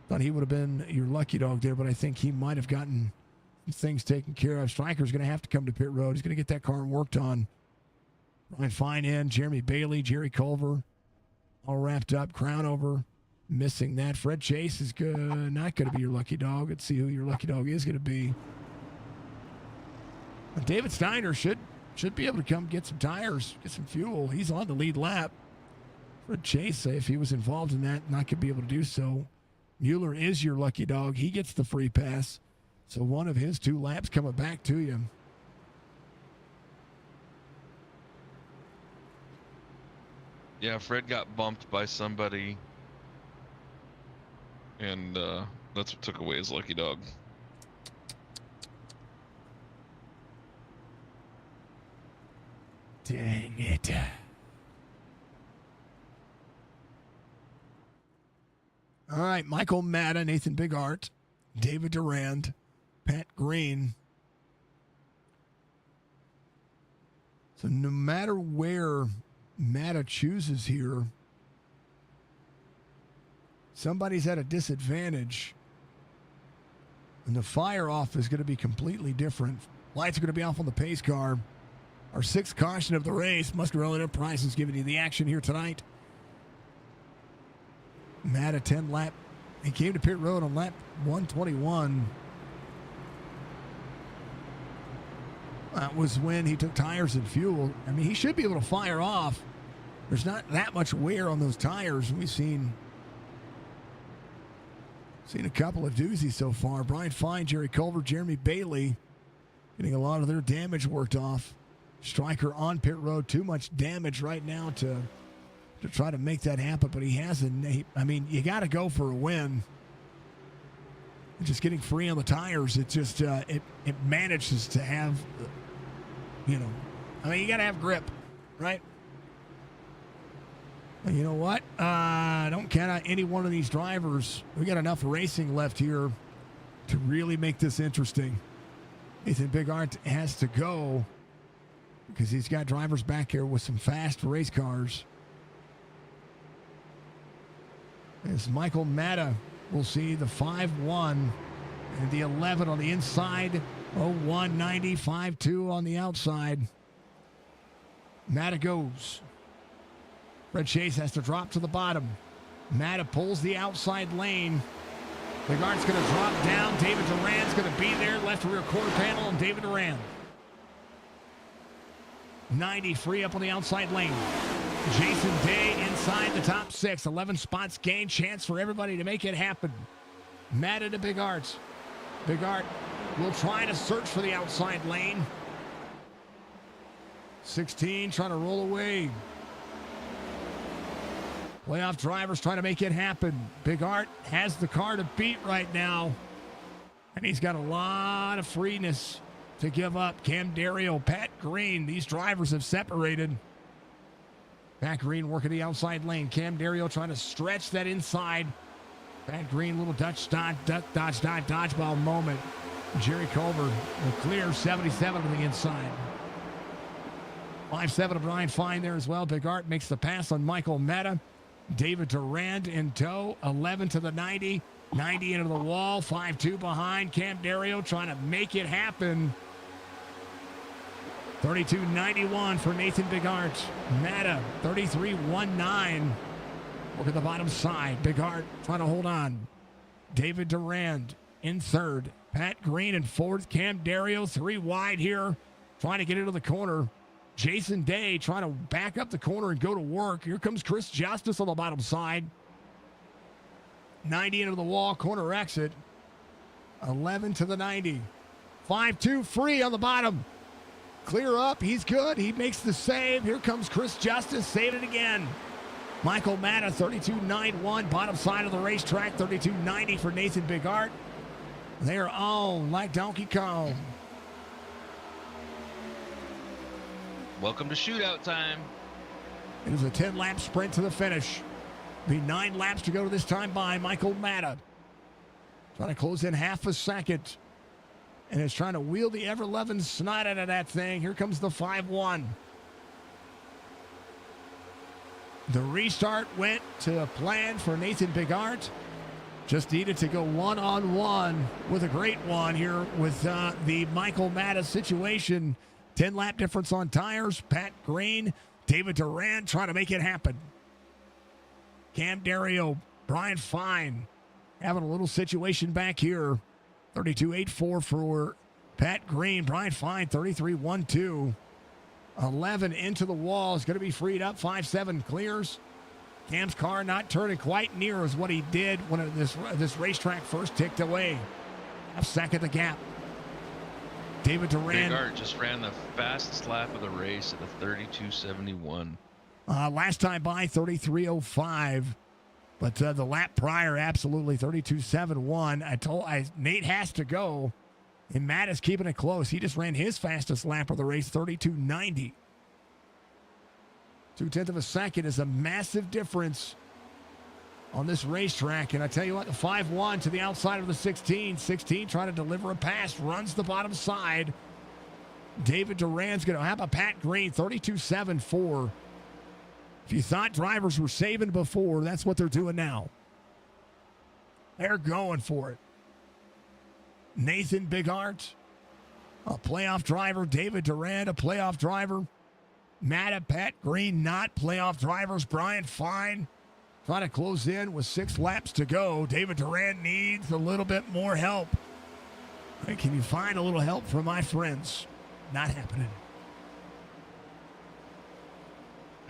Thought he would have been your lucky dog there, but I think he might have gotten things taken care of. Stryker's going to have to come to pit road. He's going to get that car worked on. Ryan Fine in, Jeremy Bailey, Jerry Culver, all wrapped up. Crownover missing that. Fred Chase is not going to be your lucky dog. Let's see who your lucky dog is going to be. David Steiner should be able to come get some tires, get some fuel. He's on the lead lap. Fred Chase, if he was involved in that, not going to be able to do so. Mueller is your lucky dog. He gets the free pass. So one of his 2 laps coming back to you. Yeah, Fred got bumped by somebody. And that's what took away his lucky dog. Dang it. All right, Michael Matta, Nathan Bigart, David Durand, Pat Green. So no matter where Matta chooses here, somebody's at a disadvantage. And the fire off is going to be completely different. Lights are going to be off on the pace car. Our 6th caution of the race. Muscarella Enterprises giving you the action here tonight. Matta 10 lap. He came to pit road on lap 121. That was when he took tires and fuel. I mean, he should be able to fire off. There's not that much wear on those tires. We've seen a couple of doozies so far. Brian Fine, Jerry Culver, Jeremy Bailey getting a lot of their damage worked off. Stryker on pit road. Too much damage right now to try to make that happen, but he hasn't. I mean, you got to go for a win. Just getting free on the tires, it just it manages to have, you got to have grip, right? And you know what? Don't count out any one of these drivers. We got enough racing left here to really make this interesting. Nathan Bigart has to go because he's got drivers back here with some fast race cars. As Michael Matta will see the 5-1 and the 11 on the inside, 01, 90, 5-2 on the outside. Matta goes. Fred Chase has to drop to the bottom. Matta pulls the outside lane. Bigard's going to drop down. David Duran's going to be there. Left rear quarter panel and David Duran. 90 free up on the outside lane. Jason Day inside the top 6. 11 spots gained. Chance for everybody to make it happen. Matta to Bigard. Bigard will try to search for the outside lane. 16 trying to roll away. Playoff drivers trying to make it happen. Bigard has the car to beat right now. And he's got a lot of freeness to give up. Cam Dario, Pat Green. These drivers have separated. Pat Green working the outside lane. Cam Dario trying to stretch that inside. Pat Green, little dodgeball moment. Jerry Culver will clear 77 to the inside. 5-7 to Brian Fine there as well. Bigard makes the pass on Michael Matta. David Durant in tow. 11 to the 90. 90 into the wall. 5-2 behind. Cam Dario trying to make it happen. 32.91 for Nathan Bigard. Matta, 33.19. Look at the bottom side. Bigard trying to hold on. David Durand in third. Pat Green in fourth. Cam Dario 3 wide here. Trying to get into the corner. Jason Day trying to back up the corner and go to work. Here comes Chris Justice on the bottom side. 90 into the wall. Corner exit. 11 to the 90. 5-2 free on the bottom. Clear up. He's good. He makes the save. Here comes Chris Justice. Save it again. Michael Matta, 32.91. Bottom side of the racetrack, 32.90 for Nathan Bigard. They're on like Donkey Kong. Welcome to shootout time. It is a 10-lap sprint to the finish. Be 9 laps to go this time by Michael Matta. Trying to close in half a second. And it's trying to wheel the ever-loving snot out of that thing. Here comes the 5-1. The restart went to plan for Nathan Bigard. Just needed to go one-on-one with a great one here with the Michael Matta situation. 10-lap difference on tires. Pat Green, David Durant trying to make it happen. Cam Dario, Brian Fine having a little situation back here. 32.84 for Pat Green. Brian Fine, 33.12. 11 into the wall is going to be freed up. 5-7 clears. Cam's car not turning quite near as what he did when this racetrack first ticked away. Half second the gap. David Durant. Bigard just ran the fastest lap of the race at a 32.71. Last time by 33.05. But the lap prior, absolutely 32.71. Nate has to go. And Matt is keeping it close. He just ran his fastest lap of the race, 32.90. 0.2 of a second is a massive difference on this racetrack. And I tell you what, the 5-1 to the outside of the 16. 16 trying to deliver a pass, runs the bottom side. David Duran's going to have a Pat Green, 32.74. If you thought drivers were saving before, that's what they're doing now. They're going for it. Nathan Bigard, a playoff driver. David Durant, a playoff driver. Matta, Pat Green, not playoff drivers. Brian Fine trying to close in with 6 laps to go. David Durant needs a little bit more help. Hey, can you find a little help from my friends? Not happening.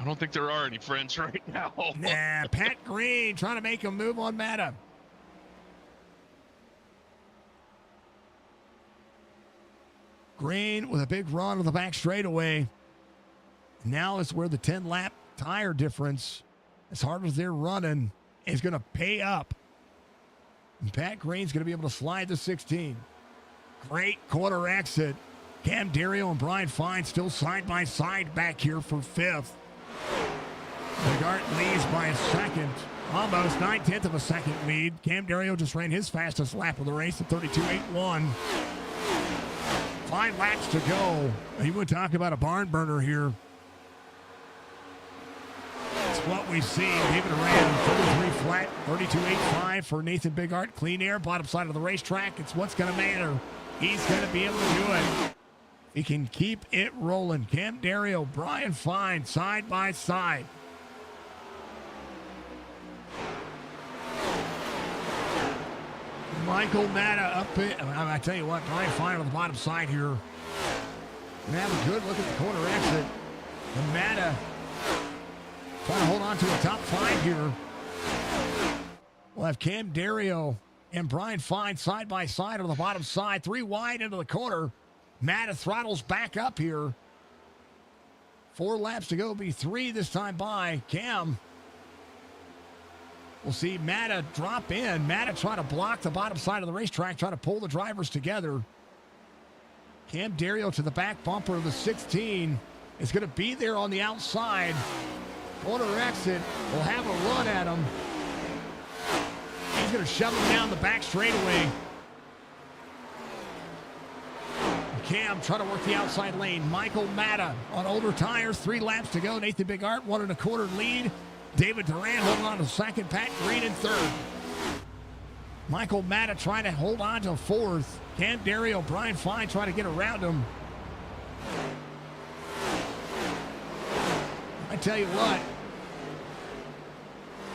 I don't think there are any friends right now. Nah, Pat Green trying to make a move on Matta. Green with a big run on the back straightaway. Now is where the 10-lap tire difference, as hard as they're running, is going to pay up. And Pat Green's going to be able to slide the 16. Great corner exit. Cam Dario and Brian Fine still side by side back here for 5th. Bigard leads by a second. Almost 9/10 of a second lead. Cam Dario just ran his fastest lap of the race at 32.81. 5 laps to go. You would talk about a barn burner here. It's what we've seen. David ran 33 flat, 32.85 for Nathan Bigard. Clean air, bottom side of the racetrack. It's what's going to matter. He's going to be able to do it. He can keep it rolling. Cam Dario, Brian Fine, side by side. Michael Matta up it. I tell you what, Brian Fine on the bottom side here. And have a good look at the corner exit. And Matta trying to hold on to a top 5 here. We'll have Cam Dario and Brian Fine side by side on the bottom side. 3 wide into the corner. Matta throttles back up here. 4 laps to go. Be 3 this time by Cam. We'll see Matta drop in. Matta trying to block the bottom side of the racetrack, trying to pull the drivers together. Cam Dario to the back bumper of the 16 is going to be there on the outside. Corner exit will have a run at him. He's going to shove him down the back straightaway. Cam trying to work the outside lane. Michael Matta on older tires. 3 laps to go. Nathan Bigart, 1 1/4 lead. David Duran holding on to second. Pat Green in third. Michael Matta trying to hold on to fourth. Cam Dario, Brian Fine trying to get around him. I tell you what.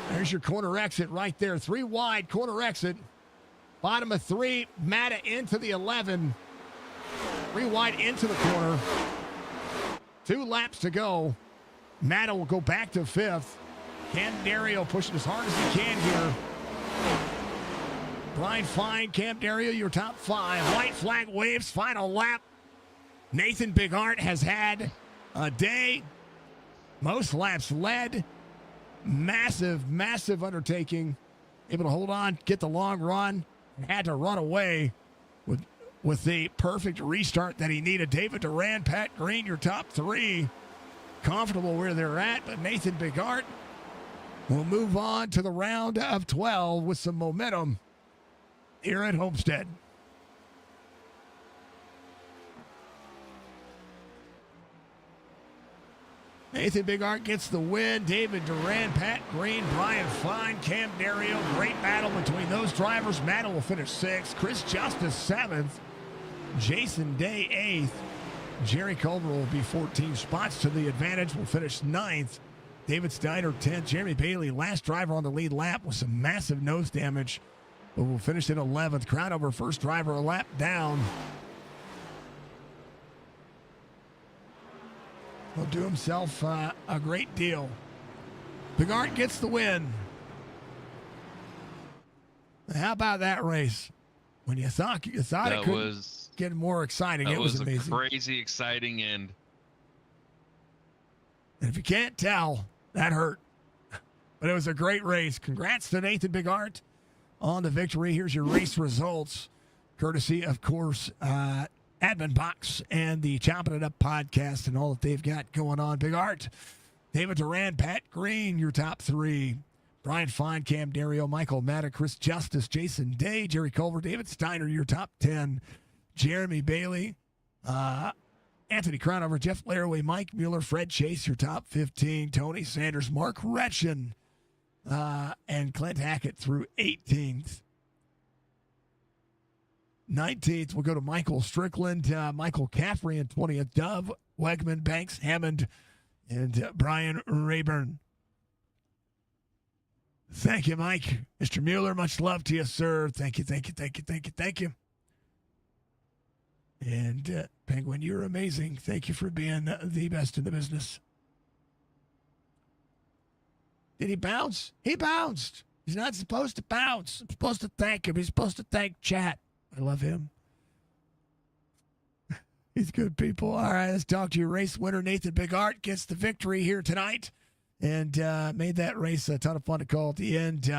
There's your corner exit right there. 3 wide corner exit. Bottom of 3. Matta into the 11. 3 wide into the corner. 2 laps to go. Matta will go back to 5th. Cam Dario pushing as hard as he can here. Brian Fine, Cam Dario, your top 5. White flag waves, final lap. Nathan Bigart has had a day. Most laps led. Massive, massive undertaking. Able to hold on, get the long run. Had to run away with the perfect restart that he needed. David Duran, Pat Green, your top 3. Comfortable where they're at, but Nathan Bigart will move on to the round of 12 with some momentum here at Homestead. Nathan Bigart gets the win. David Duran, Pat Green, Brian Fine, Cam Dario. Great battle between those drivers. Matta will finish 6th. Chris Justice 7th. Jason Day 8th. Jerry Culver will be 14 spots to the advantage. Will finish 9th. David Steiner 10th. Jeremy Bailey, last driver on the lead lap with some massive nose damage, but will finish in 11th. Crownover, first driver a lap down. Will do himself a great deal. Bigart gets the win. How about that race? When you thought it could get more exciting, it was amazing. A crazy exciting end. And if you can't tell, that hurt. But it was a great race. Congrats to Nathan Bigart on the victory. Here's your race results, courtesy, of course, Admin Box and the Chopp'N It Up podcast and all that they've got going on. Bigart, David Duran, Pat Green, your top 3. Brian Fine, Cam Dario, Michael Matta, Chris Justice, Jason Day, Jerry Culver, David Steiner, your top 10. Jeremy Bailey, Anthony Crownover, Jeff Laraway, Mike Mueller, Fred Chase, your top 15. Tony Sanders, Mark Retchen, and Clint Hackett through 18th. 19th, we'll go to Michael Strickland, Michael Caffrey in 20th. Dove, Wegman, Banks, Hammond, and Brian Rayburn. Thank you, Mike. Mr. Mueller, much love to you, sir. Thank you, thank you, thank you, thank you, thank you. And Penguin, you're amazing. Thank you for being the best in the business. Did he bounce? He bounced. He's not supposed to bounce. I'm supposed to thank him. He's supposed to thank chat. I love him. He's good people. All right, let's talk to your race winner. Nathan Bigart gets the victory here tonight and made that race a ton of fun to call at the end.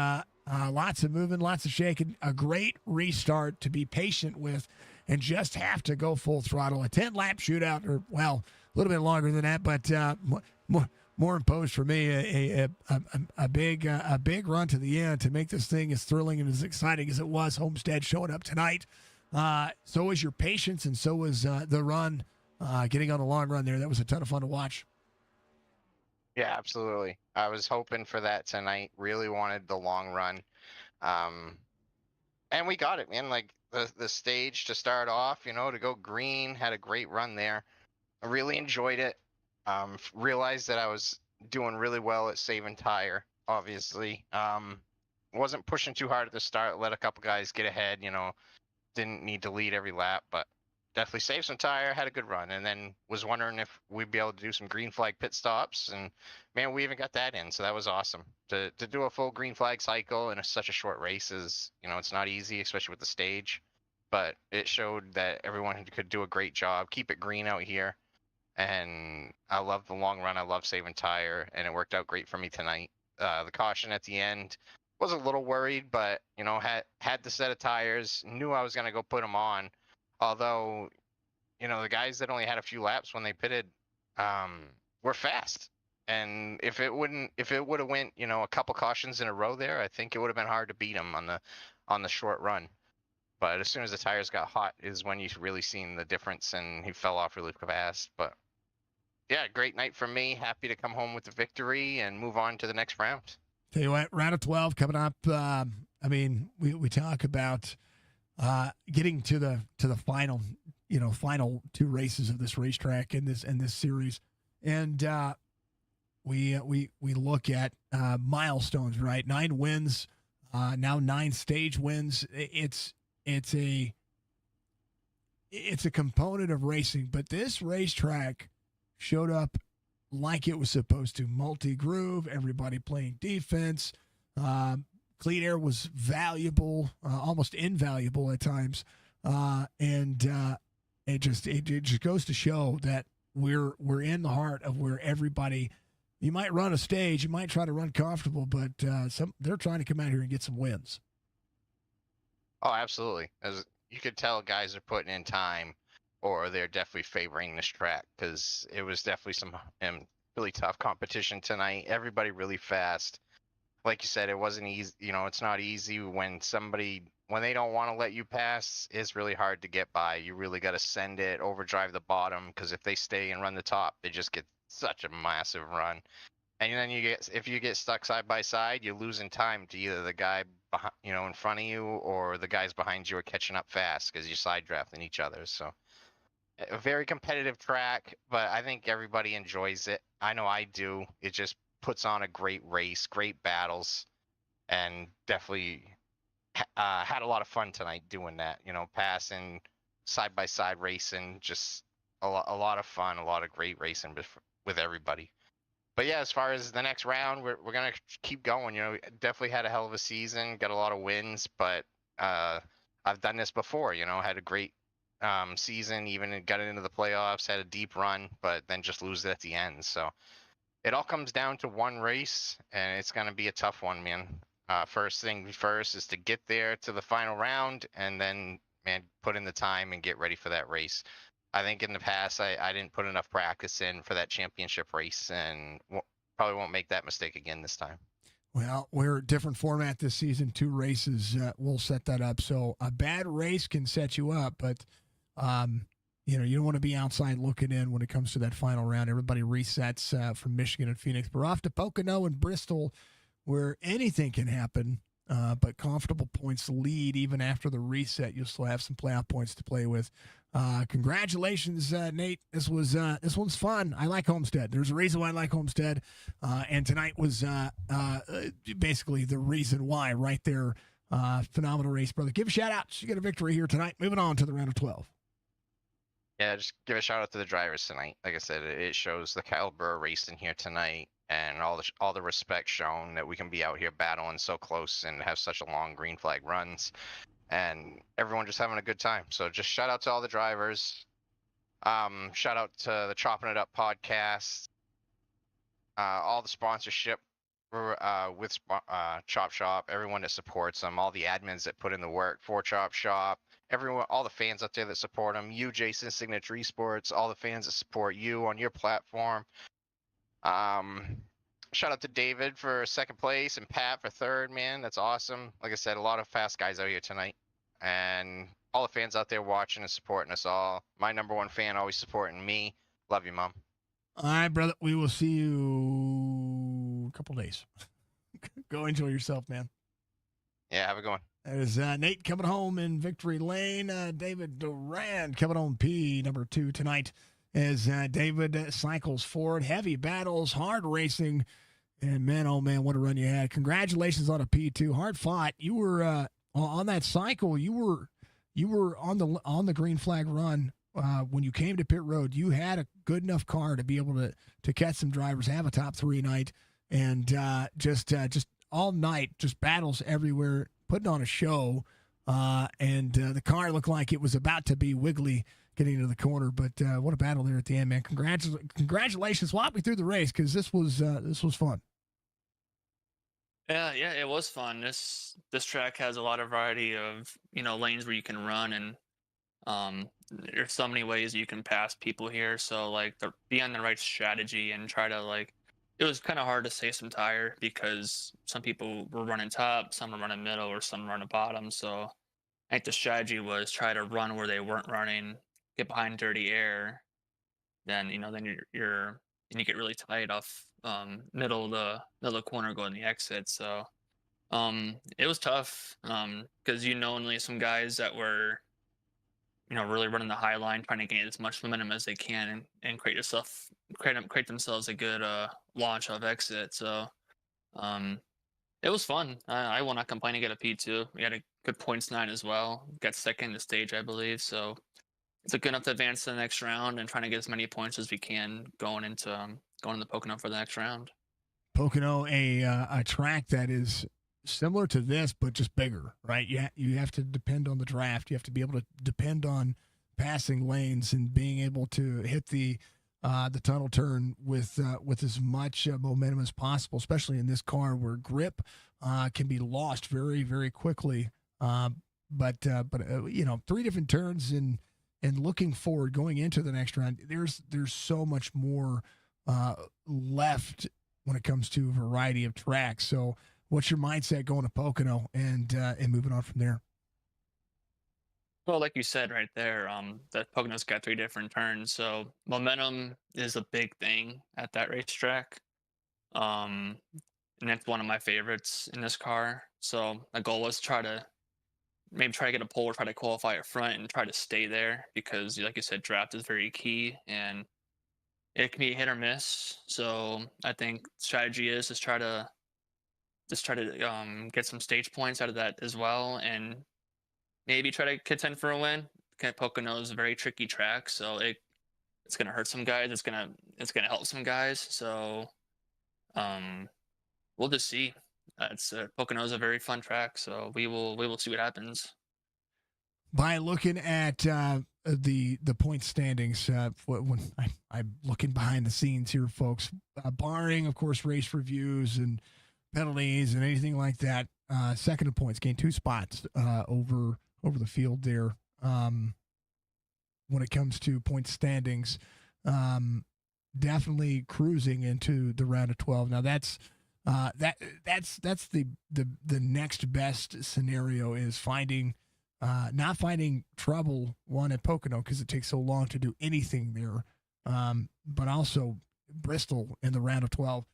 Lots of moving, lots of shaking. A great restart to be patient with and just have to go full throttle. A 10-lap shootout, or, well, a little bit longer than that, but more imposed for me. A big run to the end to make this thing as thrilling and as exciting as it was. Homestead showing up tonight. So was your patience, and so was the run, getting on the long run there. That was a ton of fun to watch. Yeah, absolutely. I was hoping for that tonight. Really wanted the long run. And we got it, man. Like, the stage to start off. To go green, had a great run there. I really enjoyed it. Realized that I was doing really well at saving tire. Obviously, wasn't pushing too hard at the start. Let a couple guys get ahead. Didn't need to lead every lap, but definitely saved some tire. Had a good run, and then was wondering if we'd be able to do some green flag pit stops. And man, we even got that in, so that was awesome. To do a full green flag cycle in such a short race is, it's not easy, especially with the stage. But it showed that everyone could do a great job. Keep it green out here. And I love the long run. I love saving tire, and it worked out great for me tonight. The caution at the end was a little worried, but had the set of tires, knew I was gonna go put them on. Although, the guys that only had a few laps when they pitted, were fast. And if it would have went, a couple cautions in a row there, I think it would have been hard to beat them on the short run. But as soon as the tires got hot is when you really seen the difference, and he fell off really fast. But yeah, great night for me. Happy to come home with the victory and move on to the next round. Tell you what, round of 12 coming up. We talk about getting to the final, final two races of this racetrack in this series, and we look at milestones, right? 9 wins, now 9 stage wins. It's a component of racing, but this racetrack showed up like it was supposed to. Multi-groove, everybody playing defense. Clean air was valuable, almost invaluable at times. It just goes to show that we're in the heart of where everybody, you might run a stage, you might try to run comfortable, but they're trying to come out here and get some wins. Oh, absolutely. As you could tell, guys are putting in time, or they're definitely favoring this track, because it was definitely some really tough competition tonight. Everybody really fast. Like you said, it wasn't easy. It's not easy when they don't want to let you pass. It's really hard to get by. You really got to send it, overdrive the bottom, because if they stay and run the top, they just get such a massive run. And then if you get stuck side by side, you're losing time to either the guy behind, in front of you, or the guys behind you are catching up fast because you're side drafting each other. So a very competitive track, but I think everybody enjoys it. I know I do. It just puts on a great race, great battles, and definitely had a lot of fun tonight doing that. Passing, side by side racing, just a lot of fun, a lot of great racing with everybody. But yeah, as far as the next round, we're gonna keep going. Definitely had a hell of a season, got a lot of wins, but I've done this before. Had a great season, even got it into the playoffs, had a deep run, but then just lose it at the end. So it all comes down to one race, and it's gonna be a tough one, man. First thing first is to get there to the final round, and then, man, put in the time and get ready for that race. I think in the past, I didn't put enough practice in for that championship race, and probably won't make that mistake again this time. Well, we're a different format this season. 2 races will set that up. So a bad race can set you up, but you don't want to be outside looking in when it comes to that final round. Everybody resets from Michigan and Phoenix. We're off to Pocono and Bristol, where anything can happen. But comfortable points lead even after the reset. You'll still have some playoff points to play with. Congratulations, Nate. This one's fun. I like Homestead. There's a reason why I like Homestead, and tonight was basically the reason why. Right there, phenomenal race, brother. Give a shout out. You get a victory here tonight. Moving on to the round of 12. Yeah, just give a shout out to the drivers tonight. Like I said, it shows the caliber of racing here tonight, and all the respect shown that we can be out here battling so close and have such a long green flag runs, and everyone just having a good time. So just shout out to all the drivers. Shout out to the Chopp'N It Up podcast, all the sponsorship with Chop Shop, everyone that supports them, all the admins that put in the work for Chop Shop, everyone, all the fans out there that support them, you, Jason, Signature Esports, all the fans that support you on your platform. Shout out to David for 2nd place and Pat for 3rd, man. That's awesome. Like I said, a lot of fast guys out here tonight, and all the fans out there watching and supporting us all. My number 1 fan always supporting me. Love you, Mom. All right, brother. We will see you a couple days. Go enjoy yourself, man. Yeah, have a good one. There's Nate coming home in victory lane. David Durand coming home P number 2 tonight as David cycles forward. Heavy battles, hard racing, and man, oh man, what a run you had! Congratulations on a P2, hard fought. You were on that cycle. You were on the green flag run when you came to pit road. You had a good enough car to be able to catch some drivers, have a top 3 night, and just all night, just battles everywhere, putting on a show, and the car looked like it was about to be wiggly getting into the corner. But what a battle there at the end, man! Congratulations! Walk me through the race because this was fun. Yeah, it was fun. This track has a lot of variety of lanes where you can run, and there's so many ways you can pass people here. So like, be on the right strategy and try to like. It was kind of hard to say some tire because some people were running top, some were running middle, or some running bottom. So I think the strategy was try to run where they weren't running, get behind dirty air, then you're and you get really tight off middle of the corner going the exit. So it was tough because only some guys that were really running the high line, trying to gain as much momentum as they can and create themselves a good launch of exit. So um, it was fun. I will not complain to get a P2. We had a good points 9 as well. Got second in the stage, I believe. So it's good enough to advance to the next round and trying to get as many points as we can going into Pocono for the next round. Pocono, a track that is similar to this, but just bigger, right? You have to depend on the draft. You have to be able to depend on passing lanes and being able to hit the tunnel turn with as much momentum as possible, especially in this car where grip can be lost very, very quickly. But 3 different turns and looking forward, going into the next round, there's so much more left when it comes to a variety of tracks. So what's your mindset going to Pocono and moving on from there? Well, like you said right there, that Pocono's got 3 different turns, so momentum is a big thing at that racetrack. Um, and that's one of my favorites in this car. So my goal was maybe try to get a pole or try to qualify at front and try to stay there because, like you said, draft is very key and it can be hit or miss. So I think strategy is just try to get some stage points out of that as well, and maybe try to contend for a win. Pocono is a very tricky track, so it's gonna hurt some guys. It's gonna help some guys. So we'll just see. Pocono is a very fun track, so we will see what happens. By looking at the point standings, when I'm looking behind the scenes here, folks, barring of course race reviews and penalties and anything like that, second in points, gained 2 spots over the field there. When it comes to point standings, definitely cruising into the round of 12. Now that's the next best scenario is not finding trouble at Pocono because it takes so long to do anything there, but also Bristol in the round of 12.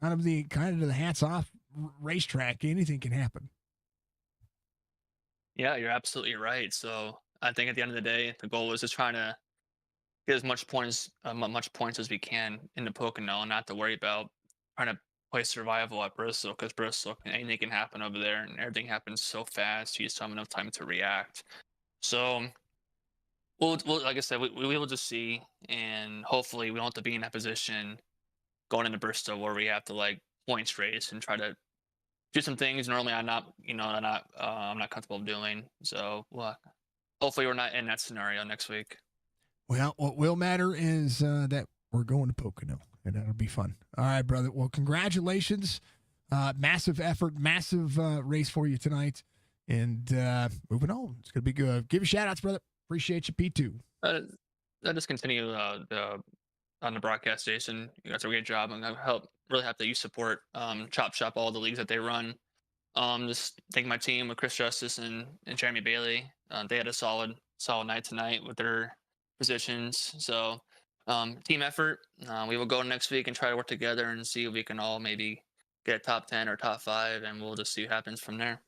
Kind of the hats off racetrack. Anything can happen. Yeah, you're absolutely right. So I think at the end of the day, the goal is just trying to get as much points as we can into Pocono, and not to worry about trying to play survival at Bristol because Bristol, anything can happen over there, and everything happens so fast. You just don't have enough time to react. So we'll like I said, we will just see, and hopefully we don't have to be in that position going into Bristol where we have to like points race and try to do some things normally I'm not comfortable doing. So hopefully we're not in that scenario next week. Well, what will matter is that we're going to Pocono, and that'll be fun. All right, brother. Well, congratulations. Massive effort, massive race for you tonight. And moving on. It's going to be good. Give you shout-outs, brother. Appreciate you, P2. I'll just continue on the broadcast, Jason. You guys do a great job. And I really happy that you support Chop Shop, all the leagues that they run. Just thank my team with Chris Justice and Jeremy Bailey. They had a solid night tonight with their positions. So team effort. We will go next week and try to work together and see if we can all maybe get a top 10 or top 5, and we'll just see what happens from there.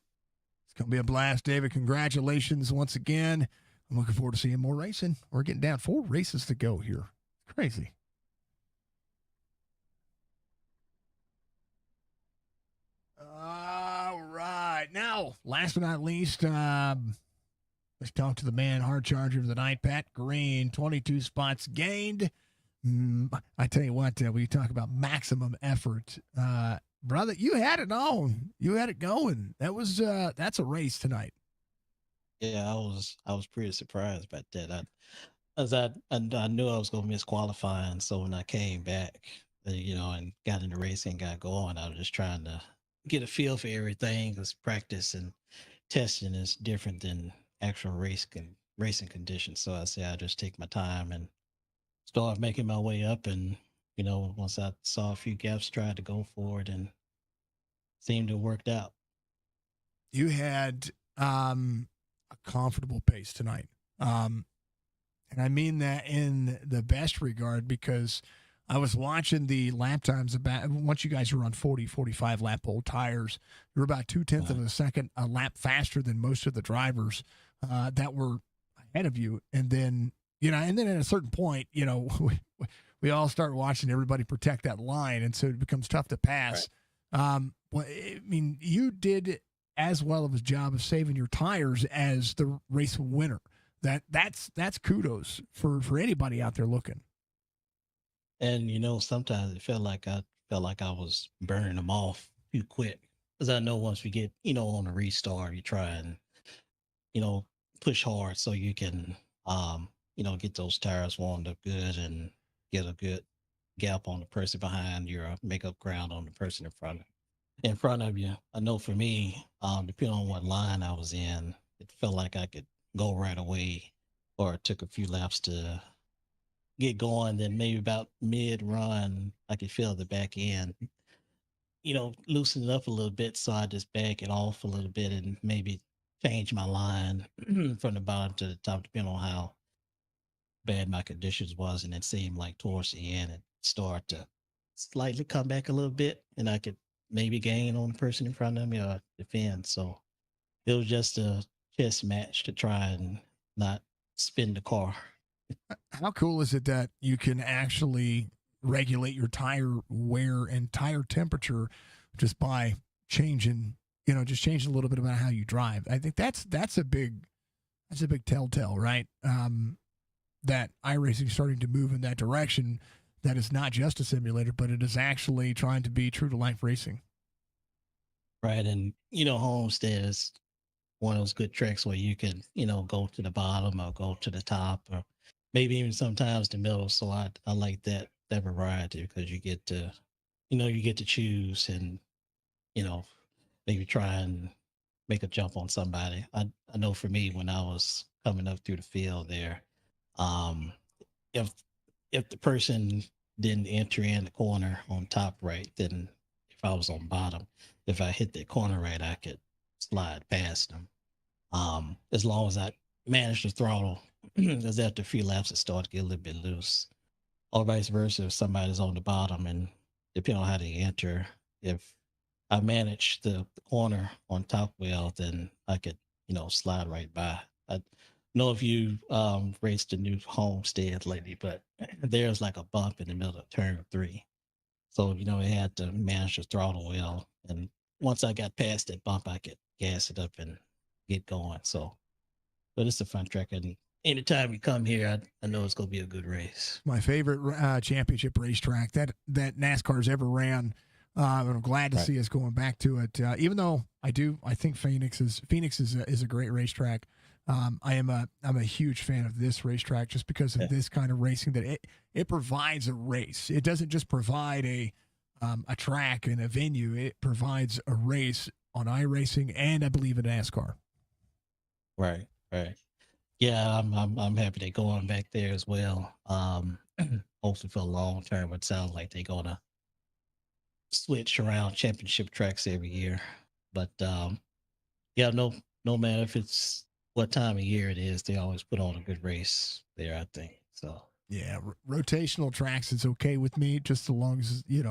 going to be a blast, David. Congratulations once again. I'm looking forward to seeing more racing. We're getting down 4 races to go here. Crazy. All right. Now, last but not least, let's talk to the man, hard charger of the night, Pat Green. 22 spots gained. I tell you what, we talk about maximum effort. Brother, you had it on. You had it going. That's a race tonight. Yeah, I was pretty surprised about that. I knew I was going to miss qualifying, so when I came back, and got in the race and got going, I was just trying to get a feel for everything because practice and testing is different than actual racing conditions. So I said I just take my time and start making my way up, and once I saw a few gaps, tried to go for it, and seemed to have worked out. You had a comfortable pace tonight. And I mean that in the best regard because I was watching the lap times once you guys were on 40, 45 lap old tires, you were about 0.2 of a second a lap faster than most of the drivers that were ahead of you. And then, at a certain point, we all start watching everybody protect that line. And so it becomes tough to pass. Right. Well, I mean, you did as well of a job of saving your tires as the race winner. That's kudos for anybody out there looking. And sometimes it felt like I was burning them off too quick, because I know once we get on a restart, you try and push hard so you can get those tires warmed up good and get a good gap on the person behind you, or make up ground on the person in front of you. I know for me, depending on what line I was in, it felt like I could go right away, or it took a few laps to get going. Then maybe about mid run, I could feel the back end, loosen it up a little bit. So I just back it off a little bit and maybe change my line from the bottom to the top, depending on how bad my conditions was. And it seemed like towards the end, it started to slightly come back a little bit, and I could maybe gain on the person in front of me or defend. So it was just a chess match to try and not spin the car. How cool is it that you can actually regulate your tire wear and tire temperature just by changing a little bit about how you drive? I think that's a big telltale, right? That iRacing is starting to move in that direction. That is not just a simulator, but it is actually trying to be true to life racing. Right. And, Homestead is one of those good tracks where you can, go to the bottom or go to the top, or maybe even sometimes the middle. So I like that variety, because you get to, choose and, maybe try and make a jump on somebody. I know for me, when I was coming up through the field there, if the person didn't enter in the corner on top right, then if I was on bottom, if I hit the corner right, I could slide past them. As long as I managed to throttle, because after a few laps, it started to get a little bit loose. Or vice versa, if somebody's on the bottom, and depending on how they enter, if I manage the corner on top well, then I could, slide right by. I know if you raced the new Homestead lately, but there's like a bump in the middle of turn 3. So, it had to manage to throttle well. And once I got past that bump, I could gas it up and get going. So, but it's a fun track. And anytime you come here, I know it's going to be a good race. My favorite championship racetrack that NASCAR's ever ran. And I'm glad to see us going back to it. Even though I think Phoenix is a great racetrack. I'm a huge fan of this racetrack just because of this kind of racing, that it provides a race. It doesn't just provide a track and a venue. It provides a race on iRacing and I believe in NASCAR. Right. Yeah, I'm happy they're going back there as well. Hopefully for a long term. It sounds like they're gonna switch around championship tracks every year. But yeah, no matter if it's what time of year it is, they always put on a good race there, I think. So yeah, rotational tracks is okay with me, just as long as it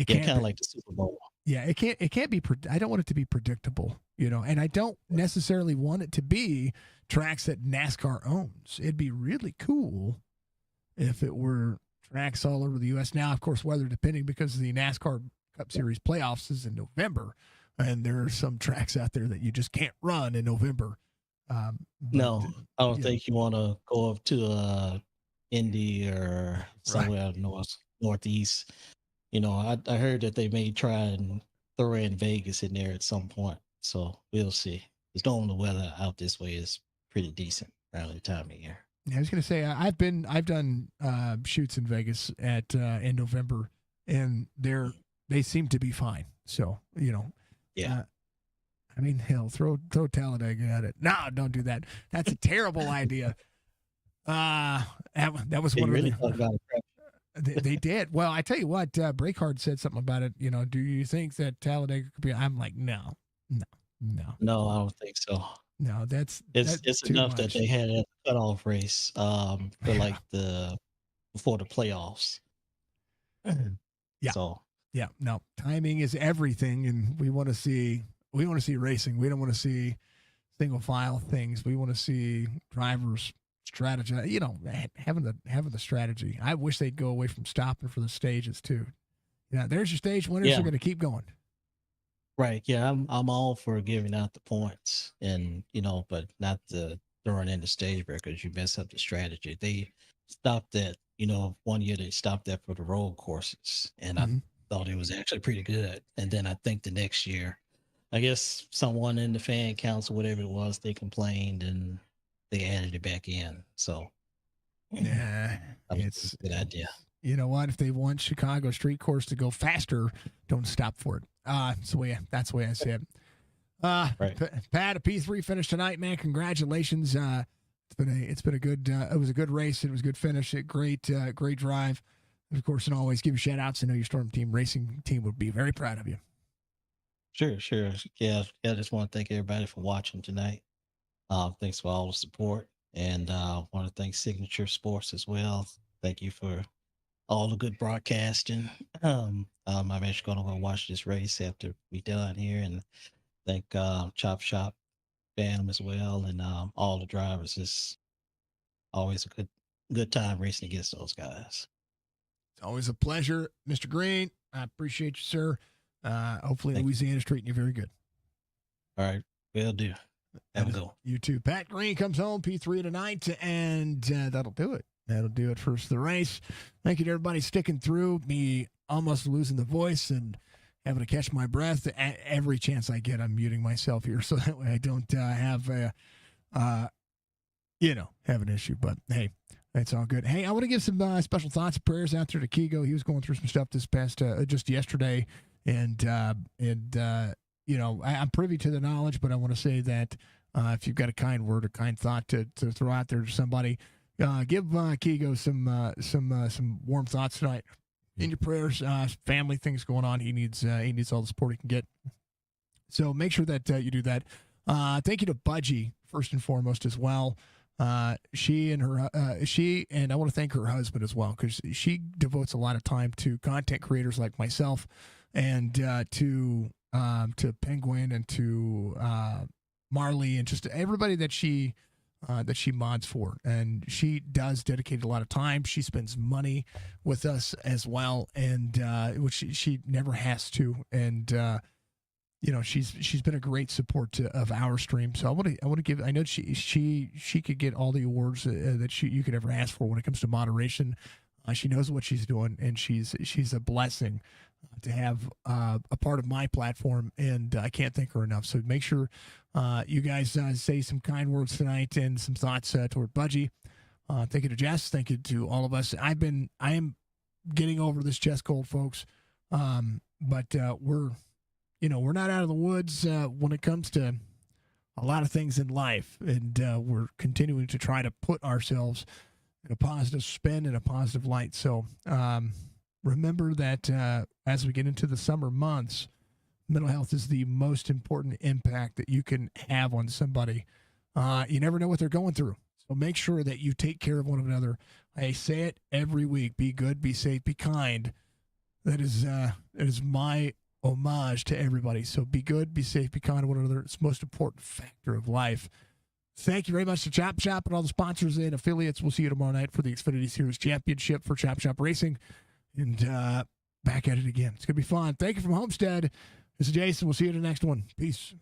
can't kind of like the Super Bowl. Yeah, it can't be. I don't want it to be predictable. and I don't necessarily want it to be tracks that NASCAR owns. It'd be really cool if it were tracks all over the U.S. Now, of course, weather depending, because the NASCAR Cup Series playoffs is in November, and there are some tracks out there that you just can't run in November. No, I don't think you want to go up to Indy or somewhere northeast. I heard that they may try and throw in Vegas in there at some point. So we'll see. It's normally the weather out this way is pretty decent around the time of year. Yeah, I was gonna say I've done shoots in Vegas at in November, and they seem to be fine. So Yeah. I mean, hell, throw Talladega at it. No, don't do that. That's a terrible idea. That was They one really of talk about it. they did. Well, I tell you what, Breakhard said something about it. Do you think that Talladega could be? I'm like, no. No, I don't think so. No, that's It's too enough that much. they had a cutoff race for like before the playoffs. Yeah. So Yeah, no, timing is everything, and we want to see racing. We don't want to see single file things. We want to see drivers strategy. Having the strategy. I wish they'd go away from stopping for the stages too. Yeah, there's your stage winners. Yeah. Are going to keep going. right, yeah, I'm all for giving out the points, and but not the throwing in the stage breakers. You mess up the strategy. They stopped that. One year they stopped that for the road courses, and Mhm. I thought it was actually pretty good. And then I think the next year, I guess someone in the fan council, whatever it was, they complained and they added it back in. So Yeah, I think it's a good idea. You know what? If they want Chicago street course to go faster, don't stop for it. That's the way I say it. Right. Pat, a P3 finish tonight, man. Congratulations. It's been a good. It was a good race. It was a good finish. Great drive. And of course, and always give you shout outs. I know your Storm Team racing team would be very proud of you. Sure. Yeah. I just want to thank everybody for watching tonight. Thanks for all the support, and want to thank Signature Sports as well. Thank you for all the good broadcasting. I'm actually going to go watch this race after we done here, and thank Chop Shop Bam as well, and all the drivers. It's always a good time racing against those guys. It's always a pleasure, Mr. Green. I appreciate you, sir. Hopefully, Thank you. Louisiana's treating you very good. All right, will do. Have a go. You too. Pat Green comes home P3 tonight, and that'll do it. That'll do it for the race. Thank you to everybody sticking through. Me almost losing the voice and having to catch my breath. Every chance I get, I'm muting myself here so that way I don't have have an issue. But hey, that's all good. Hey, I want to give some special thoughts and prayers out there to Kigo. He was going through some stuff this past just yesterday, and I'm privy to the knowledge, but I want to say that if you've got a kind word or kind thought to throw out there to somebody, give Kigo some warm thoughts tonight in your prayers. Family things going on. He needs all the support he can get. So make sure that you do that. Thank you to Budgie first and foremost as well. She and I want to thank her husband as well, because she devotes a lot of time to content creators like myself, and to Penguin and to Marley and just everybody that she mods for. And she does dedicate a lot of time. She spends money with us as well, and which she never has to. And she's been a great support of our stream. So I want to give. I know she could get all the awards that you could ever ask for when it comes to moderation. She knows what she's doing, and she's a blessing to have a part of my platform, and I can't thank her enough. So make sure you guys say some kind words tonight and some thoughts toward Budgie. Thank you to Jess. Thank you to all of us. I am getting over this chest cold, folks. But we're not out of the woods when it comes to a lot of things in life, and we're continuing to try to put ourselves in a positive spin and a positive light. So remember that as we get into the summer months, mental health is the most important impact that you can have on somebody. You never know what they're going through. So make sure that you take care of one another. I say it every week. Be good, be safe, be kind. That is my homage to everybody. So be good, be safe, be kind to one another. It's the most important factor of life. Thank you very much to Chop Shop and all the sponsors and affiliates. We'll see you tomorrow night for the Xfinity Series Championship for Chop Shop Racing. And back at it again. It's going to be fun. Thank you from Homestead. This is Jason. We'll see you in the next one. Peace.